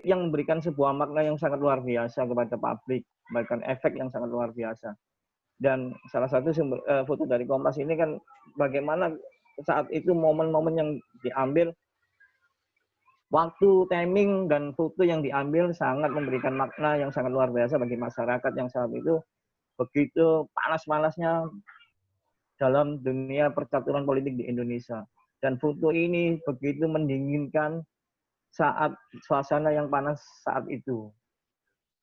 yang memberikan sebuah makna yang sangat luar biasa kepada publik, memberikan efek yang sangat luar biasa. Dan salah satu sumber foto dari Kompas ini kan bagaimana saat itu momen-momen yang diambil, waktu, timing, dan foto yang diambil sangat memberikan makna yang sangat luar biasa bagi masyarakat yang saat itu begitu panas-panasnya dalam dunia percaturan politik di Indonesia. Dan foto ini begitu mendinginkan saat suasana yang panas saat itu.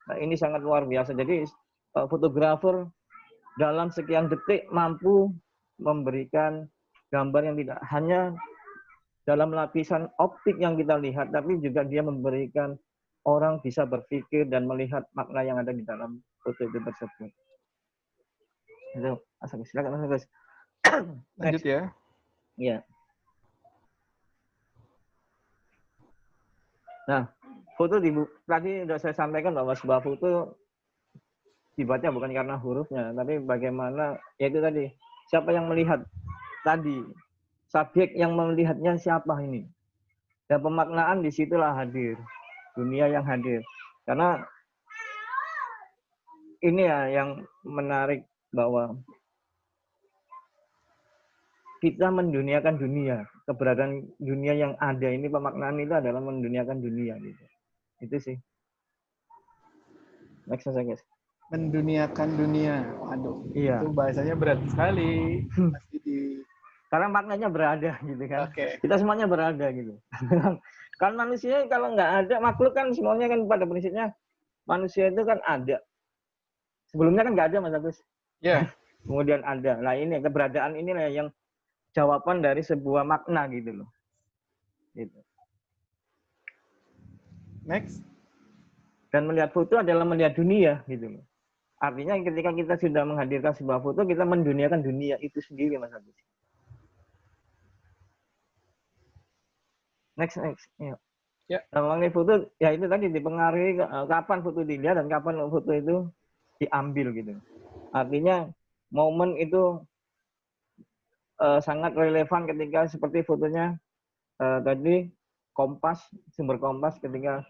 Nah, ini sangat luar biasa. Jadi fotografer dalam sekian detik mampu memberikan gambar yang tidak hanya dalam lapisan optik yang kita lihat, tapi juga dia memberikan orang bisa berpikir dan melihat makna yang ada di dalam foto itu tersebut. Itu, silakan Mas Agus. Lanjut ya. Iya. Nah, foto tadi sudah saya sampaikan bahwa sebuah foto dibaca bukan karena hurufnya, tapi bagaimana, yaitu tadi, siapa yang melihat tadi, subjek yang melihatnya siapa ini. Dan pemaknaan disitulah hadir, dunia yang hadir. Karena ini ya yang menarik bahwa kita menduniakan dunia, keberadaan dunia yang ada ini, pemaknaan itu adalah menduniakan dunia gitu. Itu sih. Next guys. Menduniakan dunia. Waduh, iya. Itu bahasanya berat sekali. Pasti Karena maknanya berada gitu kan. Okay. Kita semuanya berada gitu. Kan manusia kalau nggak ada, makhluk kan semuanya kan pada prinsipnya manusia itu kan ada. Sebelumnya kan nggak ada Mas Agus. Iya. Yeah. Kemudian ada. Nah ini keberadaan inilah yang jawaban dari sebuah makna gitu loh. Gitu. Next. Dan melihat foto adalah melihat dunia gitu loh. Artinya ketika kita sudah menghadirkan sebuah foto, kita menduniakan dunia itu sendiri Mas Agus. Next. Ya. Ya. Mengenai foto, ya itu tadi dipengaruhi kapan foto dilihat dan kapan foto itu diambil gitu. Artinya momen itu sangat relevan ketika seperti fotonya tadi Kompas, sumber Kompas ketika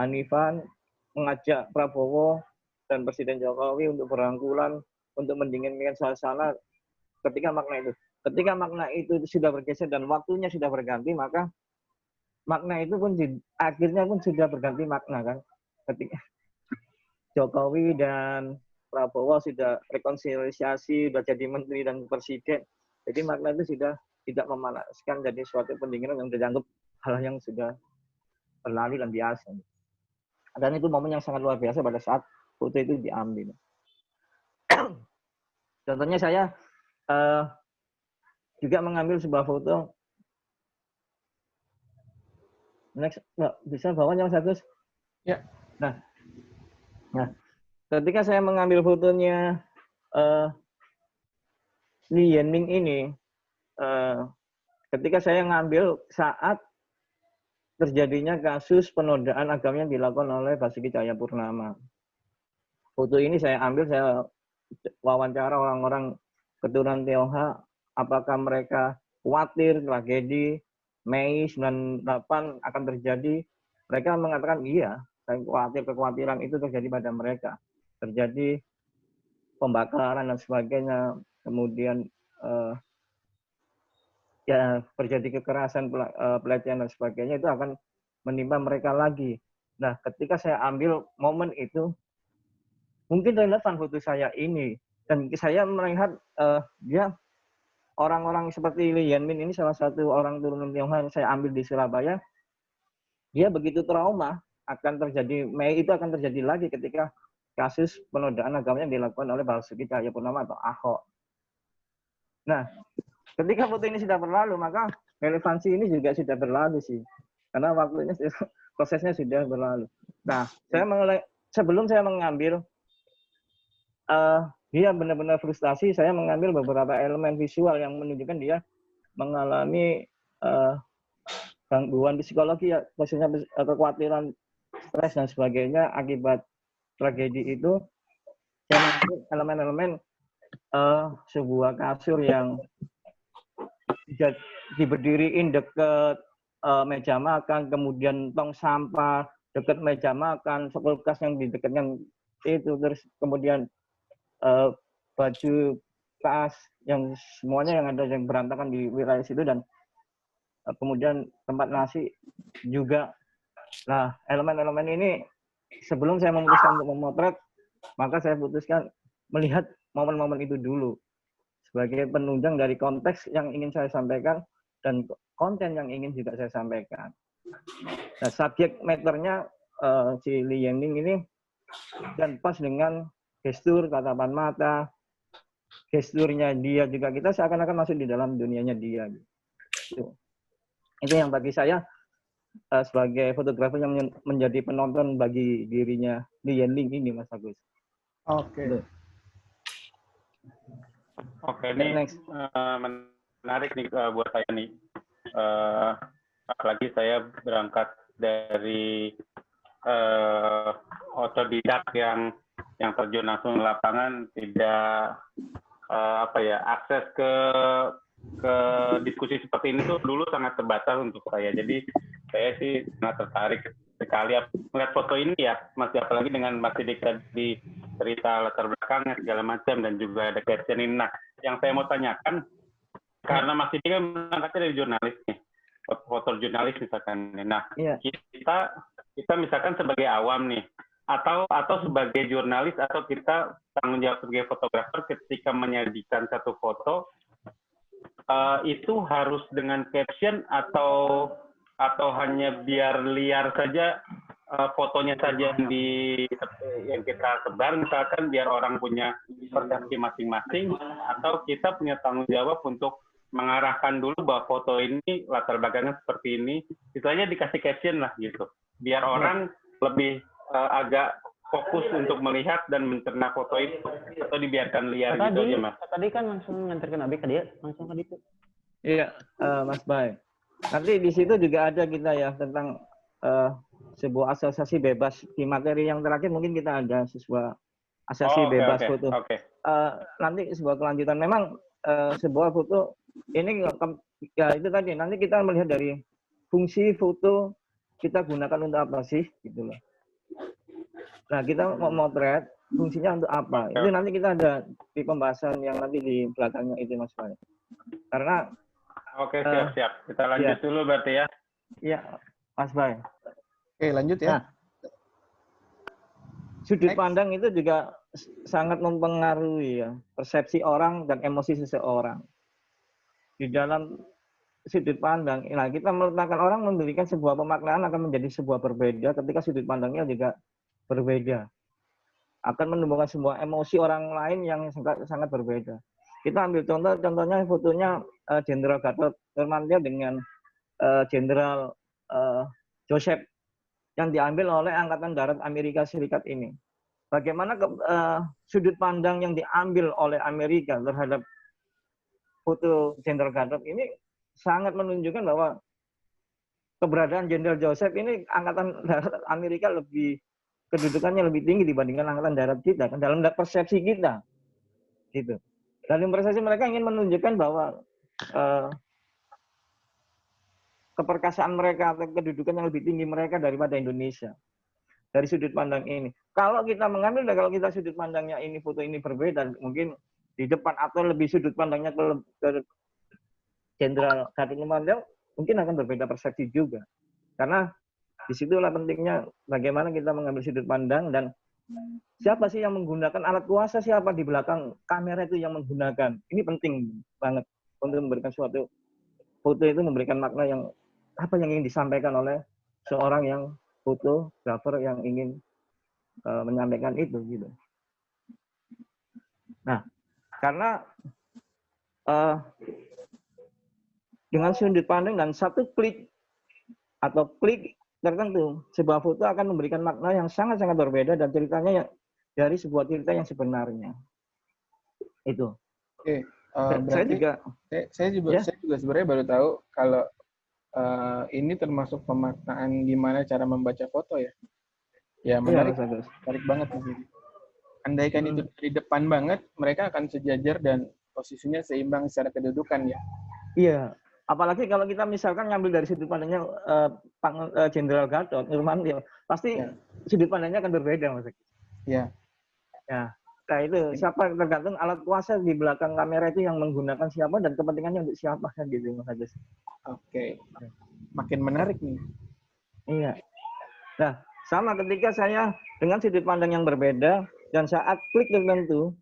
Hanifan mengajak Prabowo dan Presiden Jokowi untuk berangkulan untuk mendinginkan suasana ketika makna itu. Ketika makna itu sudah bergeser dan waktunya sudah berganti, maka makna itu pun akhirnya pun sudah berganti makna kan. Ketika Jokowi dan Prabowo sudah rekonsiliasi, sudah jadi menteri dan presiden. Jadi makna itu sudah tidak memanaskan jadi suatu pendinginan yang dianggap hal yang sudah berlalu dan biasa. Dan itu momen yang sangat luar biasa pada saat foto itu diambil. Contohnya saya juga mengambil sebuah foto. Next, bisa bawahnya Mas Agus? Ya. Nah, ketika saya mengambil fotonya Lee Yanming ini, ketika saya ngambil saat terjadinya kasus penodaan agama yang dilakukan oleh Basuki Cahayapurnama. Foto ini saya ambil, saya wawancara orang-orang keturunan Tionghoa, apakah mereka khawatir tragedi Mei 98 akan terjadi. Mereka mengatakan iya, saya khawatir, kekhawatiran itu terjadi pada mereka. Terjadi pembakaran dan sebagainya, kemudian ya terjadi kekerasan, pelecehan dan sebagainya, itu akan menimpa mereka lagi. Nah, ketika saya ambil momen itu, mungkin relevan foto saya ini. Dan saya melihat dia orang-orang seperti Lee Yanming ini, salah satu orang turunan Tionghoa yang saya ambil di Surabaya, dia begitu trauma akan terjadi, Mei itu akan terjadi lagi ketika kasus penodaan agama yang dilakukan oleh Basuki Cahayapurnama atau Ahok. Nah, ketika foto ini sudah berlalu, maka relevansi ini juga sudah berlalu sih. Karena waktunya, prosesnya sudah berlalu. Nah, sebelum saya mengambil, dia benar-benar frustasi, saya mengambil beberapa elemen visual yang menunjukkan dia mengalami gangguan psikologi, ya, khususnya kekhawatiran, stres dan sebagainya akibat tragedi itu. Saya mengambil elemen-elemen sebuah kasur yang diberdiriin dekat meja makan, kemudian tong sampah, dekat meja makan, kulkas yang di dekatnya itu, terus kemudian baju, tas, yang semuanya yang ada yang berantakan di wilayah situ, dan kemudian tempat nasi juga. Nah, elemen-elemen ini sebelum saya memutuskan untuk memotret, maka saya putuskan melihat momen-momen itu dulu sebagai penunjang dari konteks yang ingin saya sampaikan dan konten yang ingin juga saya sampaikan. Nah, subjek matternya si Li Yanning ini dan pas dengan gestur, tatapan mata, gesturnya dia juga, kita seakan-akan masuk di dalam dunianya dia. Itu yang bagi saya sebagai fotografer yang menjadi penonton bagi dirinya Li Yanning ini, Mas Agus. Oke. Oke, ini menarik nih buat saya nih. Apalagi saya berangkat dari otodidak yang terjun langsung ke lapangan, tidak akses ke diskusi seperti ini tuh dulu sangat terbatas untuk saya. Jadi saya sih sangat tertarik sekali melihat foto ini ya, masih apalagi dengan Mas Sidik tadi cerita latar belakangnya segala macam dan juga ada caption ini. Nah, yang saya mau tanyakan, karena Mas Sidik kan berangkatnya dari jurnalis nih, foto jurnalis misalkan. Nah, kita misalkan sebagai awam nih, atau sebagai jurnalis, atau kita tanggung jawab sebagai fotografer ketika menyajikan satu foto, itu harus dengan caption atau hanya biar liar saja, fotonya saja yang kita sebar misalkan biar orang punya persepsi masing-masing, atau kita punya tanggung jawab untuk mengarahkan dulu bahwa foto ini latar belakangnya seperti ini, itu aja dikasih caption lah gitu, biar orang lebih agak fokus untuk melihat dan mencerna foto itu, atau dibiarkan liar gitu aja, Mas. Tadi kan langsung nganterkan Abi ke dia, langsung ke itu. Iya, Mas Bay. Nanti di situ juga ada kita ya tentang sebuah asosiasi bebas di materi yang terakhir, mungkin kita ada sebuah asosiasi bebas foto. Nanti sebuah kelanjutan. Memang sebuah foto ini ya itu tadi, nanti kita melihat dari fungsi foto kita gunakan untuk apa sih gitu loh. Nah, kita mau motret fungsinya untuk apa? Itu nanti kita ada di pembahasan yang nanti di belakangnya itu, Mas Bay. Karena Oke, siap. Kita lanjut dulu berarti ya. Iya, Mas Bay. Oke, lanjut ya. Nah, sudut pandang itu juga sangat mempengaruhi ya persepsi orang dan emosi seseorang. Di dalam sudut pandang, nah kita meletakkan orang memberikan sebuah pemaknaan akan menjadi sebuah berbeda ketika sudut pandangnya juga berbeda. Akan menimbulkan sebuah emosi orang lain yang sangat berbeda. Kita ambil contohnya fotonya Jenderal Gatot Nurmantio dengan Jenderal Joseph yang diambil oleh Angkatan Darat Amerika Serikat ini. Bagaimana sudut pandang yang diambil oleh Amerika terhadap foto Jenderal Gatot ini sangat menunjukkan bahwa keberadaan Jenderal Joseph ini Angkatan Darat Amerika kedudukannya lebih tinggi dibandingkan Angkatan Darat kita, dalam persepsi kita, gitu. Dalam persepsi mereka ingin menunjukkan bahwa keperkasaan mereka atau kedudukan yang lebih tinggi mereka daripada Indonesia. Dari sudut pandang ini. Kalau kita mengambil, kalau kita sudut pandangnya ini, foto ini berbeda, mungkin di depan atau lebih sudut pandangnya ke Jenderal Gatot Nurmantio, mungkin akan berbeda persepsi juga. Karena disitulah pentingnya bagaimana kita mengambil sudut pandang dan siapa sih yang menggunakan alat kuasa, siapa di belakang kamera itu yang menggunakan. Ini penting banget untuk memberikan suatu foto itu, memberikan makna yang apa yang ingin disampaikan oleh seorang yang fotografer yang ingin menyampaikan itu gitu. Nah, karena dengan sudut pandang dan satu klik atau klik tertentu, sebuah foto akan memberikan makna yang sangat-sangat berbeda dan ceritanya dari sebuah cerita yang sebenarnya. Itu. Oke, saya juga sebenarnya baru tahu kalau ini termasuk pemaknaan gimana cara membaca foto ya. Ya menarik, menarik banget di sini. Andaikan itu di depan banget, mereka akan sejajar dan posisinya seimbang secara kedudukan ya. Iya, Apalagi kalau kita misalkan ngambil dari sudut pandangnya Jenderal Gatot Nurmantio, pasti sudut pandangnya akan berbeda, Mas. Iya. Ya. Nah itu siapa tergantung alat kuasa di belakang kamera itu yang menggunakan siapa dan kepentingannya untuk siapa kan gitu, Mas Agus. Oke. Makin menarik nih. Iya. Nah, sama ketika saya dengan sudut pandang yang berbeda dan saat klik tertentu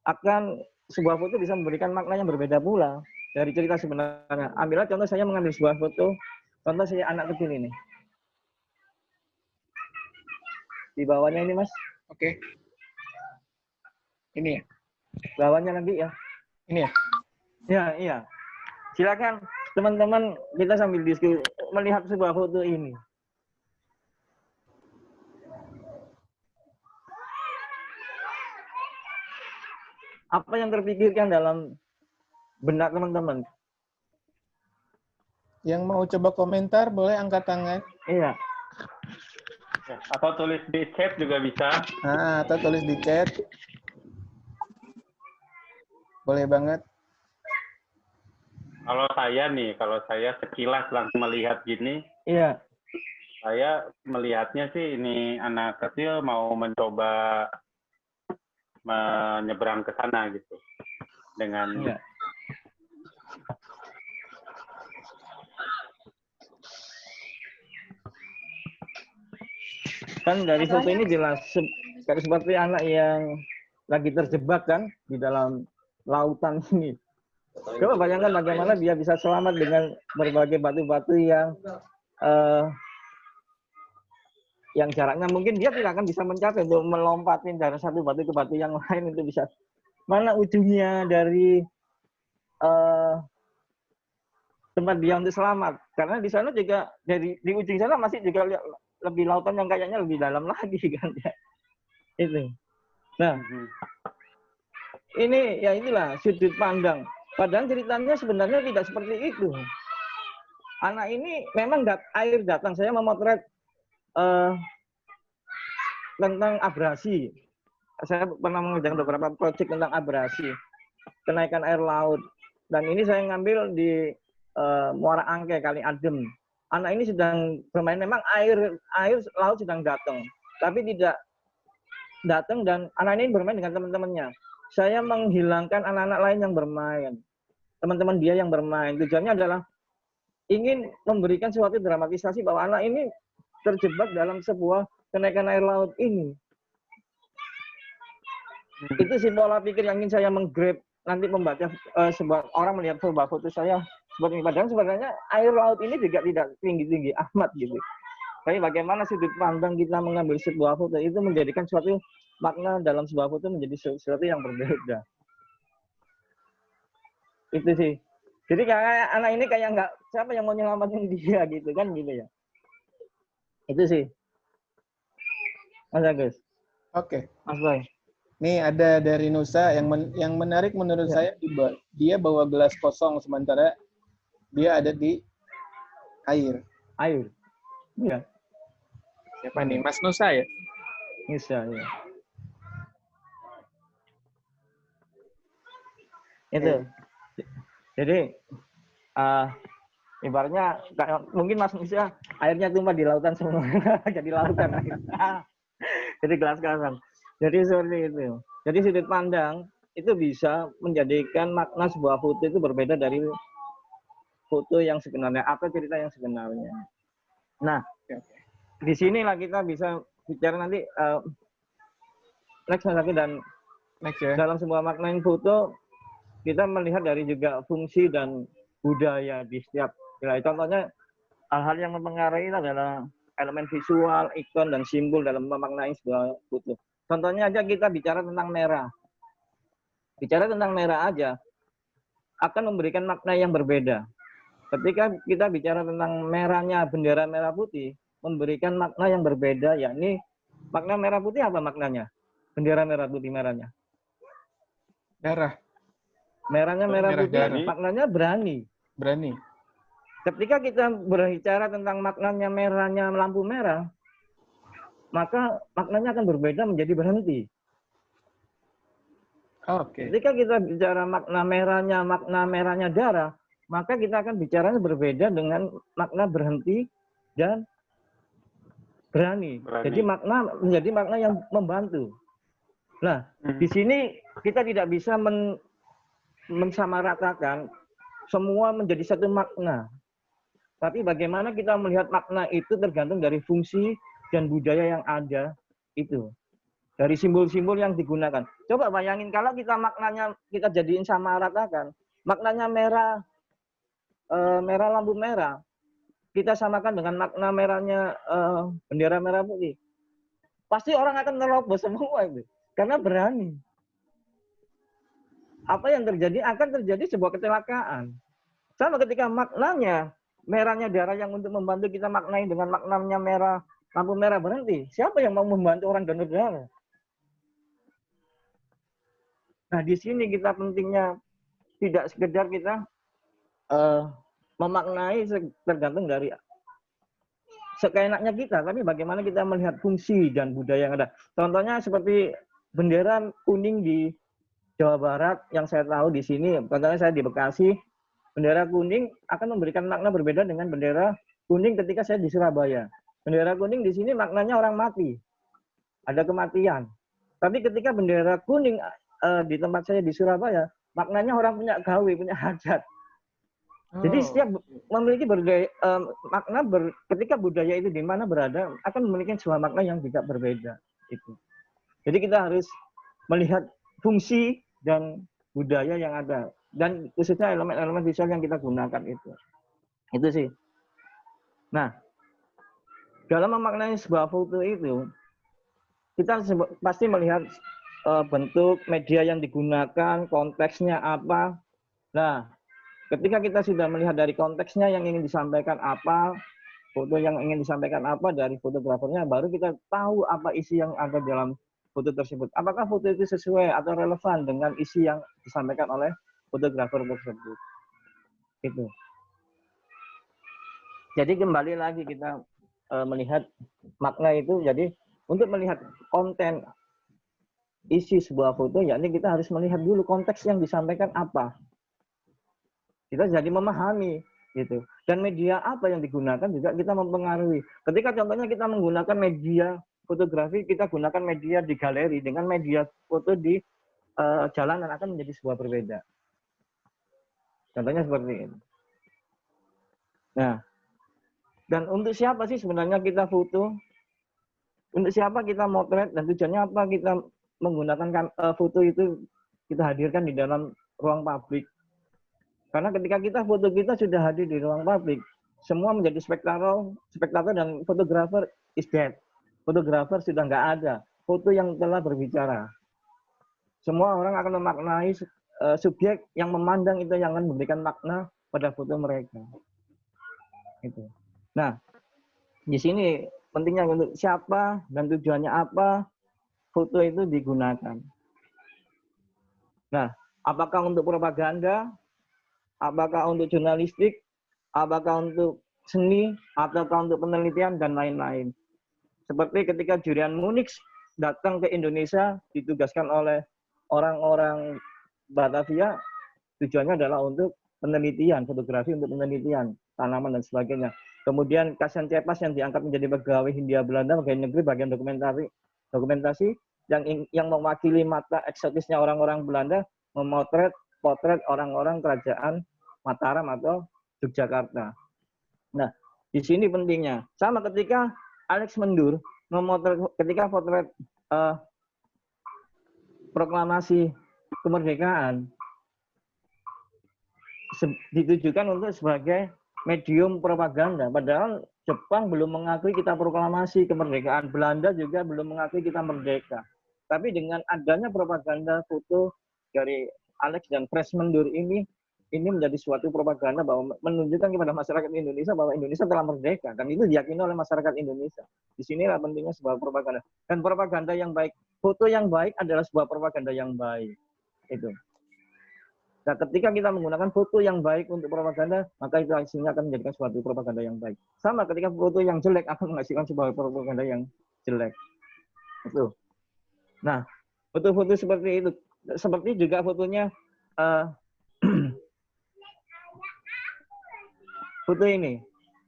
akan sebuah foto bisa memberikan makna yang berbeda pula dari cerita sebenarnya. Ambillah contoh saya mengambil sebuah foto, contoh saya anak kecil ini. Di bawahnya ini, Mas. Oke. Ini ya? Bawahnya nanti ya. Ini ya? Ya, iya. Silakan teman-teman kita sambil diskusi melihat sebuah foto ini. Apa yang terpikirkan dalam benak teman-teman? Yang mau coba komentar boleh angkat tangan. Iya. Atau tulis di chat juga bisa. Nah, atau tulis di chat. Boleh banget. Kalau saya sekilas langsung melihat gini, Iya. saya melihatnya sih ini anak kecil mau mencoba menyeberang ke sana gitu. Dengan Iya. Kan dari foto ini jelas seperti anak yang lagi terjebak kan di dalam lautan ini. Coba bayangkan bagaimana dia bisa selamat dengan berbagai batu-batu yang jaraknya mungkin dia tidak akan bisa mencapai untuk melompatin dari satu batu ke batu yang lain itu bisa. Mana ujungnya dari tempat dia untuk selamat? Karena di sana juga di ujung sana masih juga lebih lautan yang kayaknya lebih dalam lagi kan ya. Itu. Nah, ini ya inilah sudut pandang. Padahal ceritanya sebenarnya tidak seperti itu. Anak ini memang air datang. Saya memotret tentang abrasi. Saya pernah mengerjakan beberapa proyek tentang abrasi, kenaikan air laut. Dan ini saya ngambil di Muara Angke, Kali Adem. Anak ini sedang bermain. Memang air laut sedang datang, tapi tidak datang dan anak ini bermain dengan teman-temannya. Saya menghilangkan anak-anak lain yang bermain, teman-teman dia yang bermain. Tujuannya adalah ingin memberikan suatu dramatisasi bahwa anak ini terjebak dalam sebuah kenaikan air laut ini. Itu sih pola pikir yang ingin saya menggrab nanti membaca sebuah orang melihat sebuah foto saya seperti ini. Padahal sebenarnya air laut ini juga tidak tinggi-tinggi amat gitu. Tapi bagaimana sudut pandang kita mengambil sebuah foto itu menjadikan suatu makna dalam sebuah foto menjadi sesuatu yang berbeda. Itu sih. Jadi kayak anak ini kayak nggak siapa yang mau nyelamatin dia gitu kan gitu ya. Itu sih. Mas Agus. Oke. Mas Boy. Nih ada dari Nusa yang menarik menurut saya dia bawa gelas kosong sementara dia ada di air. Air. Iya. Siapa nih? Mas Nusa ya? Nusa ya. Itu. Jadi ibaratnya mungkin Mas Nusa airnya tumpah di lautan semua jadi lautan. Jadi gelas kosong. Jadi seperti itu. Jadi sudut pandang itu bisa menjadikan makna sebuah foto itu berbeda dari foto yang sebenarnya, apa cerita yang sebenarnya. Nah, di sinilah kita bisa bicara nanti next lagi dan next ya. Dalam sebuah makna foto kita melihat dari juga fungsi dan budaya di setiap wilayah. Contohnya hal-hal yang mempengaruhi adalah elemen visual, ikon dan simbol dalam memaknai sebuah foto. Contohnya aja kita bicara tentang merah. Bicara tentang merah aja akan memberikan makna yang berbeda. Ketika kita bicara tentang merahnya bendera merah putih, memberikan makna yang berbeda, yakni makna merah putih apa maknanya? Bendera merah putih merahnya. Darah. Merahnya merah putih, darah. maknanya berani. Berani. Ketika kita berbicara tentang maknanya merahnya lampu merah, maka maknanya akan berbeda menjadi berhenti. Oke. Ketika kita bicara makna merahnya darah, maka kita akan bicaranya berbeda dengan makna berhenti dan berani. Jadi makna menjadi makna yang membantu. Nah, di sini kita tidak bisa mensamaratakan semua menjadi satu makna. Tapi bagaimana kita melihat makna itu tergantung dari fungsi dan budaya yang ada itu. Dari simbol-simbol yang digunakan. Coba bayangin kalau kita maknanya kita jadiin samaratakan. Maknanya merah, merah lampu merah. Kita samakan dengan makna merahnya bendera merah putih. Pasti orang akan nerobos semua itu. Karena berani. Apa yang terjadi? Akan terjadi sebuah kecelakaan. Sama ketika maknanya merahnya darah yang untuk membantu kita maknai dengan maknanya merah, lampu merah berhenti. Siapa yang mau membantu orang donor darah? Nah, di sini kita pentingnya tidak sekedar kita memaknai tergantung dari sekeenaknya kita, tapi bagaimana kita melihat fungsi dan budaya yang ada. Contohnya seperti bendera kuning di Jawa Barat yang saya tahu di sini, contohnya saya di Bekasi, bendera kuning akan memberikan makna berbeda dengan bendera kuning ketika saya di Surabaya. Bendera kuning di sini maknanya orang mati, ada kematian. Tapi ketika bendera kuning di tempat saya di Surabaya, maknanya orang punya gawe, punya hajat. Jadi setiap memiliki makna ketika budaya itu di mana berada akan memiliki sebuah makna yang juga berbeda. Itu. Jadi kita harus melihat fungsi dan budaya yang ada dan khususnya elemen-elemen visual yang kita gunakan itu sih. Nah, dalam memaknai sebuah foto itu kita pasti melihat bentuk media yang digunakan, konteksnya apa. Nah, ketika kita sudah melihat dari konteksnya yang ingin disampaikan apa, foto yang ingin disampaikan apa dari fotografernya, baru kita tahu apa isi yang ada dalam foto tersebut. Apakah foto itu sesuai atau relevan dengan isi yang disampaikan oleh fotografer tersebut. Itu. Jadi kembali lagi kita melihat makna itu, jadi untuk melihat konten isi sebuah foto, yakni kita harus melihat dulu konteks yang disampaikan apa. Kita jadi memahami gitu. Dan media apa yang digunakan juga kita mempengaruhi. Ketika contohnya kita menggunakan media fotografi, kita gunakan media di galeri dengan media foto di jalanan akan menjadi sebuah berbeda. Contohnya seperti ini. Nah, dan untuk siapa sih sebenarnya kita foto? Untuk siapa kita motret dan tujuannya apa kita menggunakan foto itu kita hadirkan di dalam ruang publik? Karena ketika kita foto kita sudah hadir di ruang publik, semua menjadi spektator dan fotografer is dead. Fotografer sudah nggak ada. Foto yang telah berbicara. Semua orang akan memaknai subjek yang memandang itu yang akan memberikan makna pada foto mereka. Itu. Nah, di sini pentingnya untuk siapa dan tujuannya apa foto itu digunakan. Nah, apakah untuk propaganda? Apakah untuk jurnalistik, apakah untuk seni, ataukah untuk penelitian, dan lain-lain. Seperti ketika Julian Munich datang ke Indonesia, ditugaskan oleh orang-orang Batavia, tujuannya adalah untuk penelitian, fotografi untuk penelitian, tanaman dan sebagainya. Kemudian Kasian Cepas yang diangkat menjadi pegawai Hindia Belanda, pegawai negeri bagian dokumentasi yang mewakili mata eksotisnya orang-orang Belanda, memotret potret orang-orang kerajaan Mataram atau Yogyakarta. Nah, di sini pentingnya. Sama ketika Alex Mendur memotret ketika potret proklamasi kemerdekaan ditujukan untuk sebagai medium propaganda. Padahal Jepang belum mengakui kita proklamasi kemerdekaan, Belanda juga belum mengakui kita merdeka. Tapi dengan adanya propaganda foto dari Alex dan Fresh Mendur ini menjadi suatu propaganda bahwa menunjukkan kepada masyarakat Indonesia bahwa Indonesia telah merdeka, dan itu diyakini oleh masyarakat Indonesia. Di sinilah pentingnya sebuah propaganda. Dan propaganda yang baik, foto yang baik adalah sebuah propaganda yang baik. Itu. Nah, ketika kita menggunakan foto yang baik untuk propaganda, maka itu hasilnya akan menjadikan suatu propaganda yang baik. Sama ketika foto yang jelek akan menghasilkan sebuah propaganda yang jelek. Itu. Nah, foto-foto seperti itu. Seperti juga fotonya foto ini.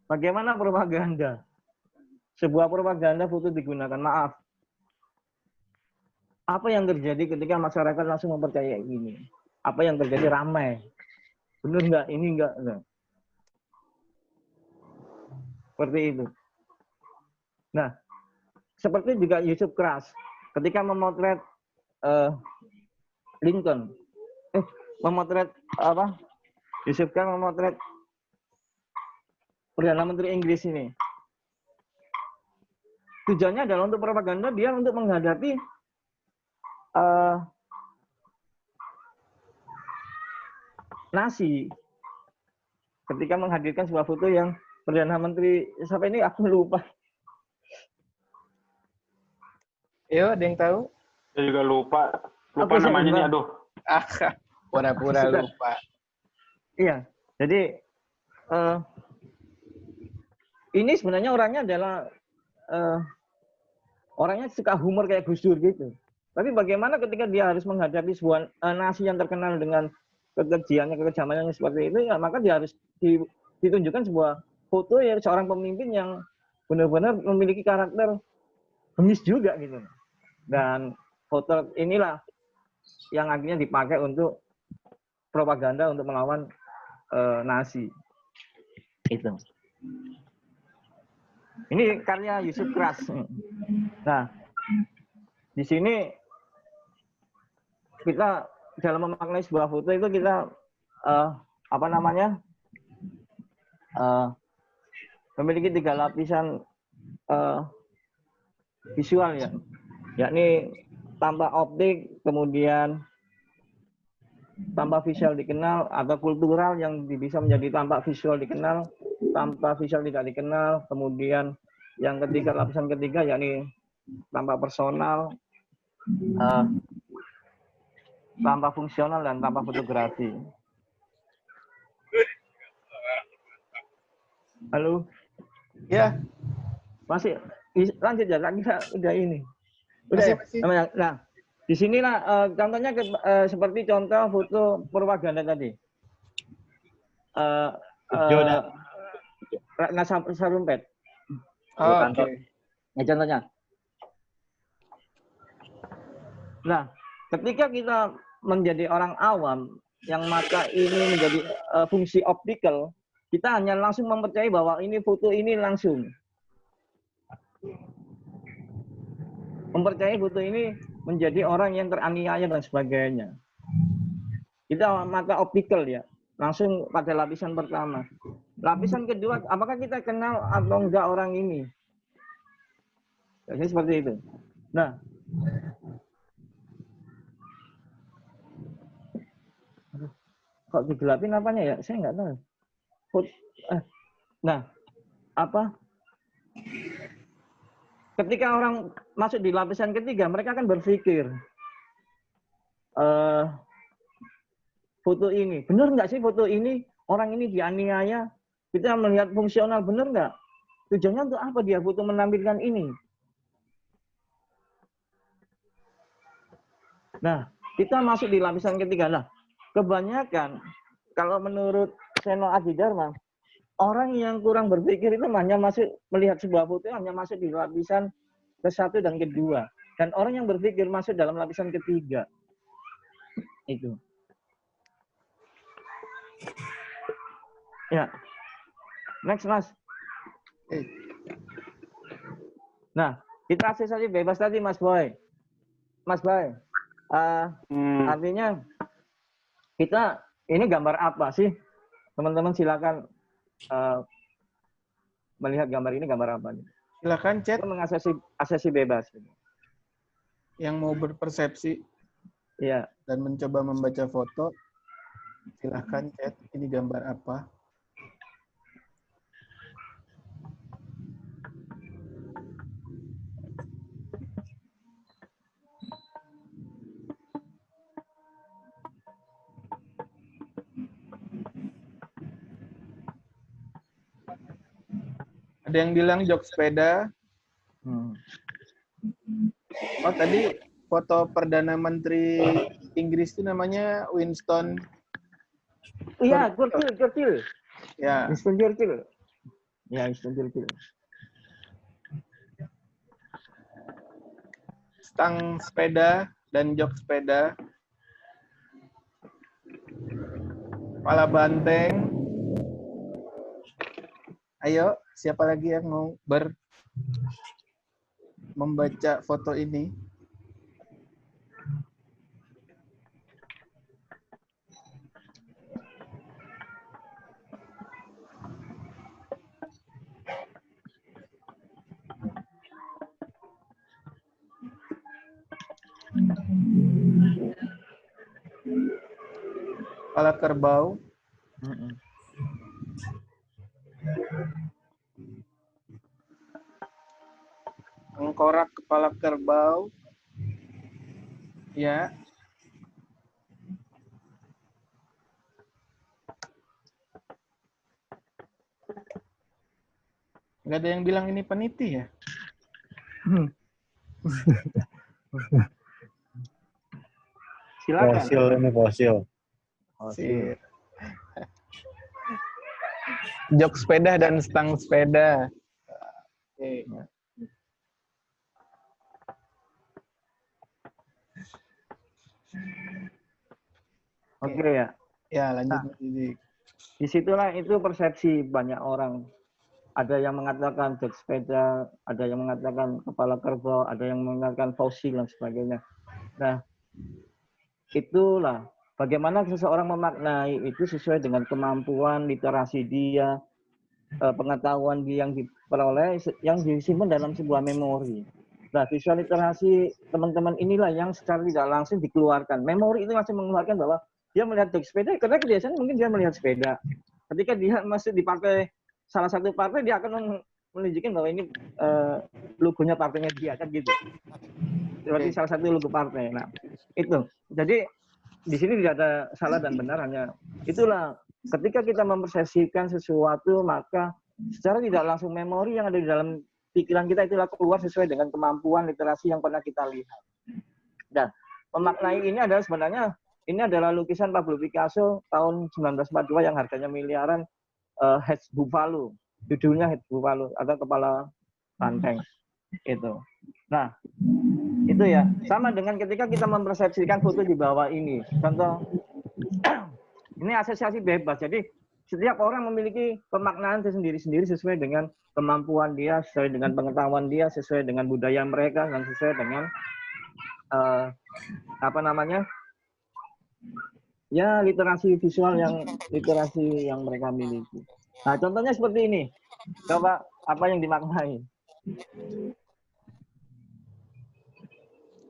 Bagaimana propaganda? Sebuah propaganda foto digunakan. Maaf. Apa yang terjadi ketika masyarakat langsung mempercayai ini? Apa yang terjadi? Ramai. Benar nggak? Ini nggak? Seperti itu. Nah, seperti juga Yusuf Kras ketika memotret Lincoln, memotret apa? Yusuf Kras memotret Perdana Menteri Inggris ini. Tujuannya adalah untuk propaganda, dia untuk menghadapi Nazi. Ketika menghadirkan sebuah foto yang Perdana Menteri, siapa ini aku lupa. Yo, ada yang tahu? Saya juga lupa Apa sih, namanya nih, Bang? aduh. Pura-pura lupa. Iya, jadi ini sebenarnya orangnya adalah orangnya suka humor kayak Gus Dur gitu. Tapi bagaimana ketika dia harus menghadapi sebuah nasi yang terkenal dengan kekejiannya, kekejamannya seperti itu, ya maka dia harus ditunjukkan sebuah foto ya seorang pemimpin yang benar-benar memiliki karakter bengis juga gitu. Dan foto inilah yang akhirnya dipakai untuk propaganda untuk melawan Nazi. Itu. Ini karya Yusuf Kras. Nah, di sini kita dalam memaknai sebuah foto itu kita memiliki 3 lapisan visual ya, yakni tanpa optik, kemudian tanpa visual dikenal, atau kultural yang bisa menjadi tanpa visual dikenal, tanpa visual tidak dikenal, kemudian yang ketiga, lapisan ketiga yakni tanpa personal, tanpa fungsional, dan tanpa fotografi. Halo? Ya. Masih lanjut ya, kita udah ini. Udah Masih. ya? Nah, di sinilah contohnya seperti contoh foto propaganda tadi. Ratna Sarumpait. Oh, oke. Nah, contohnya. Nah, ketika kita menjadi orang awam yang mata ini menjadi fungsi optikal, kita hanya langsung mempercayai bahwa ini foto ini langsung. Mempercayai foto ini menjadi orang yang teraniaya dan sebagainya. Kita mata optikal ya, langsung pada lapisan pertama. Lapisan kedua, apakah kita kenal atau enggak orang ini? Jadi seperti itu. Nah, kok digelapin apanya ya? Saya nggak tahu. Nah, apa? Ketika orang masuk di lapisan ketiga, mereka akan berpikir, foto ini, benar nggak sih foto ini? Orang ini dianiaya, kita melihat fungsional, benar nggak? Tujuannya untuk apa dia foto menampilkan ini? Nah, kita masuk di lapisan ketiga. Nah, kebanyakan, kalau menurut Seno Adi Dharma, orang yang kurang berpikir itu hanya masuk melihat sebuah foto, hanya masuk di lapisan ke-1 dan ke-2. Dan orang yang berpikir masuk dalam lapisan ketiga. Itu. Ya. Next, Mas. Nah, kita asosiasi bebas tadi, Mas Boy. Mas Boy. Artinya, kita, ini gambar apa sih? Teman-teman silakan melihat gambar ini gambar apa nih? Silakan chat. Mengasesi bebas. Yang mau berpersepsi ya, dan mencoba membaca foto, silakan chat. Ini gambar apa? Ada yang bilang jok sepeda. Oh, tadi foto Perdana Menteri Inggris itu namanya Winston. Iya, Churchill. Ya. Winston Churchill. Ya, Winston Churchill. Stang sepeda dan jok sepeda. Kepala banteng. Ayo, siapa lagi yang mau membaca foto ini? Kepala kerbau. Tengkorak kepala kerbau. Ya. Nggak ada yang bilang ini peniti ya? Silakan. Fosil ini fosil. Sip. Jok sepeda dan stang sepeda. Oke. Oke ya. Ya, lanjut Nah. Mas Didik. Disitulah itu persepsi banyak orang. Ada yang mengatakan jok sepeda, ada yang mengatakan kepala kerbau, ada yang mengatakan fosil dan sebagainya. Nah, itulah bagaimana seseorang memaknai itu sesuai dengan kemampuan literasi dia, pengetahuan dia yang diperoleh, yang disimpan dalam sebuah memori. Nah, visual literasi teman-teman inilah yang secara tidak langsung dikeluarkan. Memori itu masih mengeluarkan bahwa dia melihat jok sepeda, karena kebiasaan mungkin dia melihat sepeda. Ketika dia masih dipakai salah satu partai, dia akan menunjukkan bahwa ini logonya partainya dia, kan gitu. Berarti salah satu logo partai. Nah, itu. Jadi di sini tidak ada salah dan benar, hanya itulah ketika kita mempersepsikan sesuatu, maka secara tidak langsung memori yang ada di dalam pikiran kita itulah keluar sesuai dengan kemampuan literasi yang pernah kita lihat. Dan memaknai ini adalah sebenarnya ini adalah lukisan Pablo Picasso tahun 1942 yang harganya miliaran, Head Buffalo. Judulnya Head Buffalo atau kepala banteng. Itu. Nah, itu ya. Sama dengan ketika kita mempersepsikan foto di bawah ini. Contoh, ini asosiasi bebas. Jadi setiap orang memiliki pemaknaan sendiri-sendiri sesuai dengan kemampuan dia, sesuai dengan pengetahuan dia, sesuai dengan budaya mereka, dan sesuai dengan ya literasi visual literasi yang mereka miliki. Nah, contohnya seperti ini. Coba apa yang dimaknai?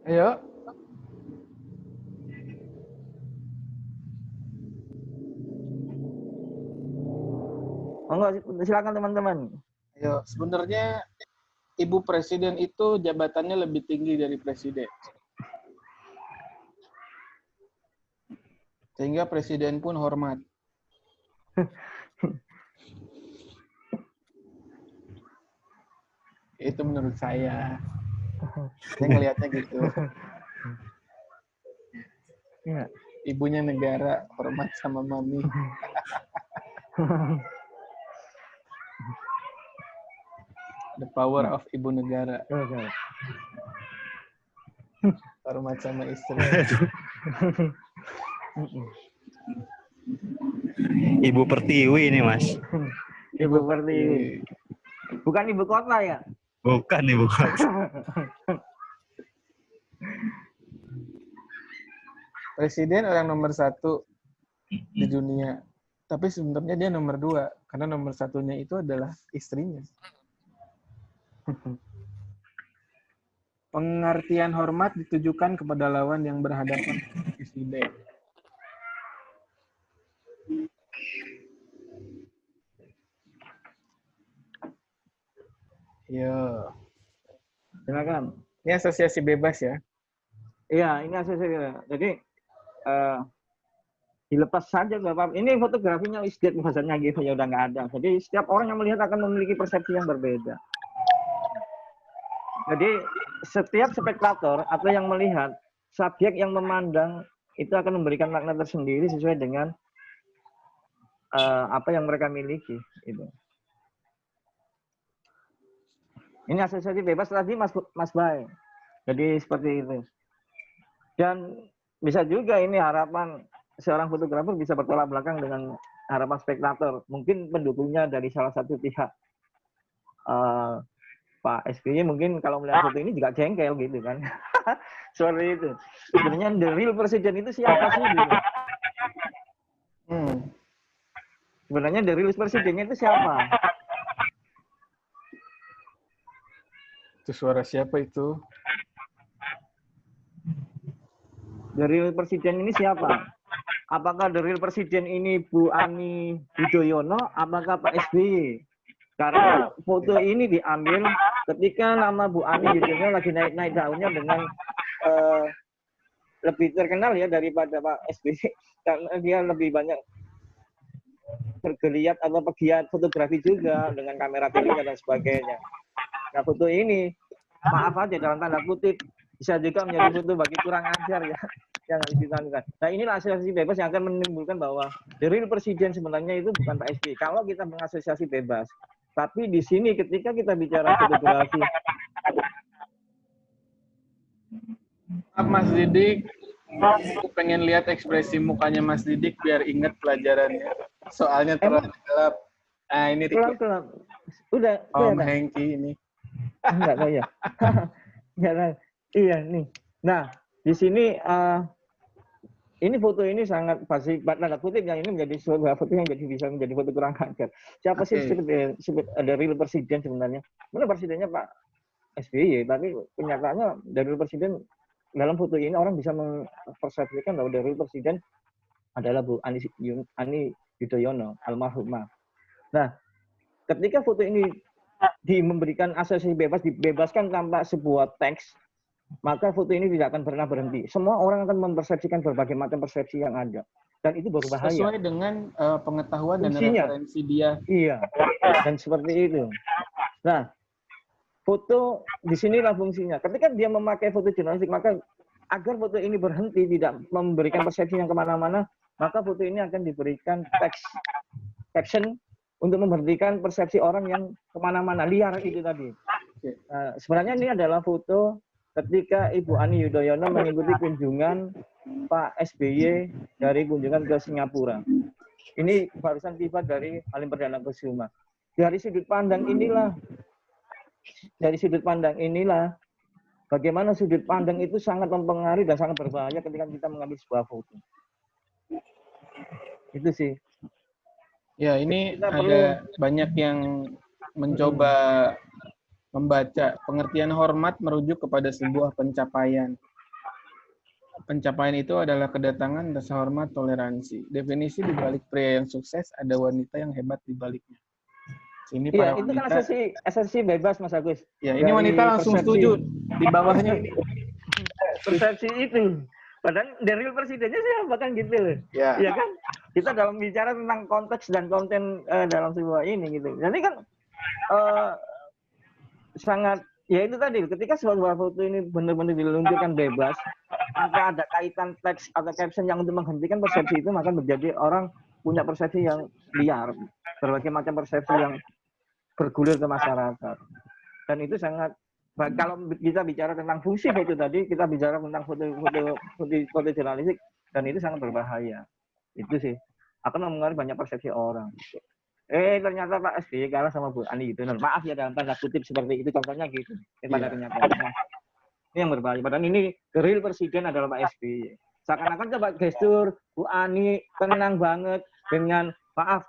Ayo. Enggak, silakan teman-teman. Ayo, sebenarnya Ibu Presiden itu jabatannya lebih tinggi dari Presiden. Sehingga Presiden pun hormat. Itu menurut saya. Saya ngelihatnya gitu. Ya. Ibunya negara, hormat sama mami. The power of ibu negara. Hormat sama istri. Ibu Pertiwi ini, Mas. Ibu Pertiwi. Bukan ibu kota ya? Bukan ibu kota. Presiden orang nomor 1 di dunia. Tapi sebenarnya dia nomor 2. Karena nomor 1-nya itu adalah istrinya. Pengertian hormat ditujukan kepada lawan yang berhadapan dengan presiden. Yo. Silakan. Ini asosiasi bebas ya? Iya, ini asosiasi. Jadi dilepas saja Bapak. Ini fotografinya isdet bahasanya gitu ya udah nggak ada. Jadi setiap orang yang melihat akan memiliki persepsi yang berbeda. Jadi setiap spektator atau yang melihat, subjek yang memandang itu akan memberikan makna tersendiri sesuai dengan apa yang mereka miliki itu. Ini asosiasi bebas tadi Mas Bay. Jadi seperti itu. Dan bisa juga ini harapan seorang fotografer bisa bertolak belakang dengan harapan spektator. Mungkin pendukungnya dari salah satu pihak. Pak SBY mungkin kalau melihat foto ini juga jengkel gitu kan. Seperti itu. Sebenarnya the real presiden itu siapa sih? Gitu. Sebenarnya the real presidennya itu siapa? Itu suara siapa itu? The real presiden ini siapa? Apakah the real presiden ini Bu Ani Yudhoyono? Apakah Pak SBY? Karena foto ini diambil ketika nama Bu Ani Yudhoyono lagi naik-naik daunnya dengan lebih terkenal ya daripada Pak SBY. Karena dia lebih banyak bergeliat atau pegiat fotografi juga dengan kamera tinggi dan sebagainya. Nah, foto ini, maaf aja dalam tanda kutip, bisa juga menjadi foto bagi kurang ajar ya, yang harus ditanyakan. Nah, inilah asosiasi bebas yang akan menimbulkan bahwa the real presiden sebenarnya itu bukan Pak SBY. Kalau kita mengasosiasi bebas, tapi di sini ketika kita bicara fotografi. Mas Didik, aku pengen lihat ekspresi mukanya Mas Didik biar ingat pelajarannya. Soalnya terlalu gelap. Nah, ini Gelap. Udah. Om Hengki ini. Enggak tahu ya. Iya nih. Nah, di sini ini foto ini sangat pasti tanda kutip yang ini menjadi sebuah foto yang bisa menjadi foto kurang ajar. Siapa sih ada real presiden sebenarnya? Mana presidennya Pak SBY, tapi kenyataannya dari real presiden dalam foto ini orang bisa mempersepsikan bahwa dari real presiden adalah Bu Ani Yudhoyono almarhumah. Nah, ketika foto ini memberikan asosiasi bebas, dibebaskan tanpa sebuah teks, maka foto ini tidak akan pernah berhenti. Semua orang akan mempersepsikan berbagai macam persepsi yang ada. Dan itu berbahaya. Sesuai dengan pengetahuan dan referensi dia. Iya, dan seperti itu. Nah, foto di sinilah fungsinya. Ketika dia memakai foto jurnalistik, maka agar foto ini berhenti, tidak memberikan persepsi yang kemana-mana, maka foto ini akan diberikan teks, caption, untuk memberhentikan persepsi orang yang kemana-mana, liar itu tadi. Sebenarnya ini adalah foto ketika Ibu Ani Yudhoyono mengikuti kunjungan Pak SBY dari kunjungan ke Singapura. Ini barusan tiba dari Halim Perdana Kusuma. Dari sudut pandang inilah, bagaimana sudut pandang itu sangat mempengaruhi dan sangat berbahaya ketika kita mengambil sebuah foto. Itu sih. Ya, ini ada banyak yang mencoba membaca pengertian hormat merujuk kepada sebuah pencapaian. Pencapaian itu adalah kedatangan, rasa hormat, toleransi. Definisi di balik pria yang sukses, ada wanita yang hebat di baliknya. Ini iya, itu kan asasi bebas, Mas Agus. Ya, ini wanita langsung setuju di bawahnya. Persepsi itu. Padahal dari real presidennya siapa kan gitu loh. Ya. Iya kan? Kita dalam bicara tentang konteks dan konten dalam sebuah ini gitu. Jadi kan sangat, ya itu tadi, ketika sebuah foto ini benar-benar diluncurkan bebas, tanpa ada kaitan teks atau caption yang untuk menghentikan persepsi itu, maka menjadi orang punya persepsi yang liar, berbagai macam persepsi yang bergulir ke masyarakat. Dan itu sangat, kalau kita bicara tentang fungsi foto tadi, kita bicara tentang foto jurnalistik, dan itu sangat berbahaya. Itu sih akan mempengaruhi banyak persepsi orang. Ternyata Pak SBY kalah sama Bu Ani gitu. Maaf ya dalam tanda kutip seperti itu, contohnya gitu. Pada kenyataannya ini yang berbahaya. Padahal ini real presiden adalah Pak SBY. Seakan-akan coba gestur Bu Ani tenang banget dengan maaf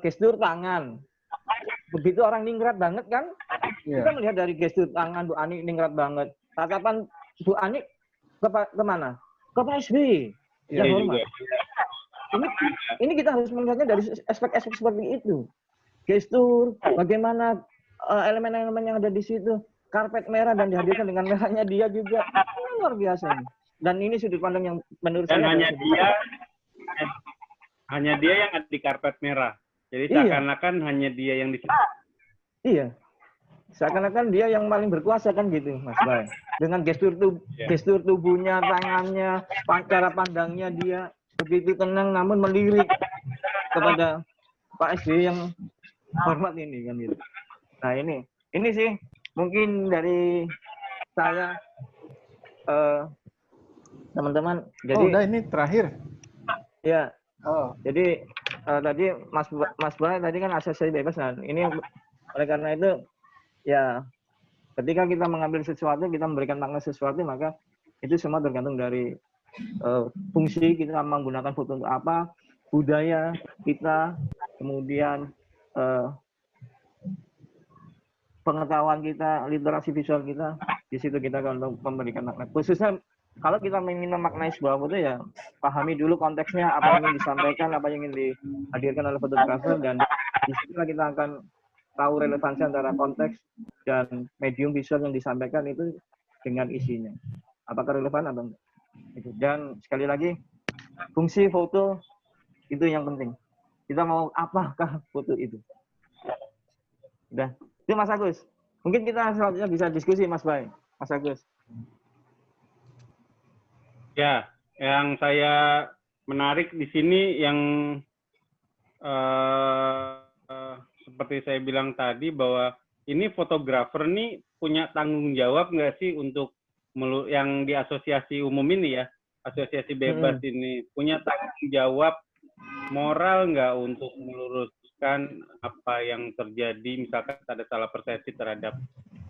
gestur tangan. Begitu orang ningrat banget kan? Kita melihat dari gestur tangan Bu Ani ningrat banget. Tatapan Bu Ani kemana? Ke Pak SBY. Ya hormat. Ini kita harus melihatnya dari aspek-aspek seperti itu. Gestur, bagaimana elemen-elemen yang ada di situ, karpet merah dan dihadirkan dengan merahnya dia juga, luar biasa. Dan ini sudut pandang yang menurut saya hanya dia yang ada di karpet merah. Jadi seakan-akan hanya dia yang di situ. Iya. Seakan-akan dia yang paling berkuasa kan gitu, Mas Bay. Dengan gestur tubuhnya, tangannya, cara pandangnya dia begitu tenang namun melirik. kepada Pak SBY yang hormat ini kan gitu. Nah ini sih mungkin dari saya teman-teman. Jadi udah ini terakhir. ya. Oh. Jadi tadi Mas Bray tadi kan asasi bebas. Nah, ini oleh karena itu ya ketika kita mengambil sesuatu, kita memberikan makna sesuatu, maka itu semua tergantung dari fungsi kita menggunakan foto untuk apa, budaya kita, kemudian pengetahuan kita, literasi visual kita, di situ kita untuk memberikan makna. Khususnya kalau kita ingin memaknai sebuah foto ya pahami dulu konteksnya, apa yang ingin disampaikan, apa yang ingin dihadirkan oleh fotografer, dan di situ kita akan tahu relevansi antara konteks dan medium visual yang disampaikan itu dengan isinya. Apakah relevan atau enggak? Dan sekali lagi fungsi foto itu yang penting. Kita mau apakah foto itu? Udah. Itu Mas Agus. Mungkin kita selanjutnya bisa diskusi Mas Bay. Mas Agus. Ya, yang saya menarik di sini yang seperti saya bilang tadi bahwa ini fotografer nih punya tanggung jawab nggak sih untuk yang di asosiasi umum ini ya, asosiasi bebas ini punya tanggung jawab moral nggak untuk meluruskan apa yang terjadi, misalkan ada salah persepsi terhadap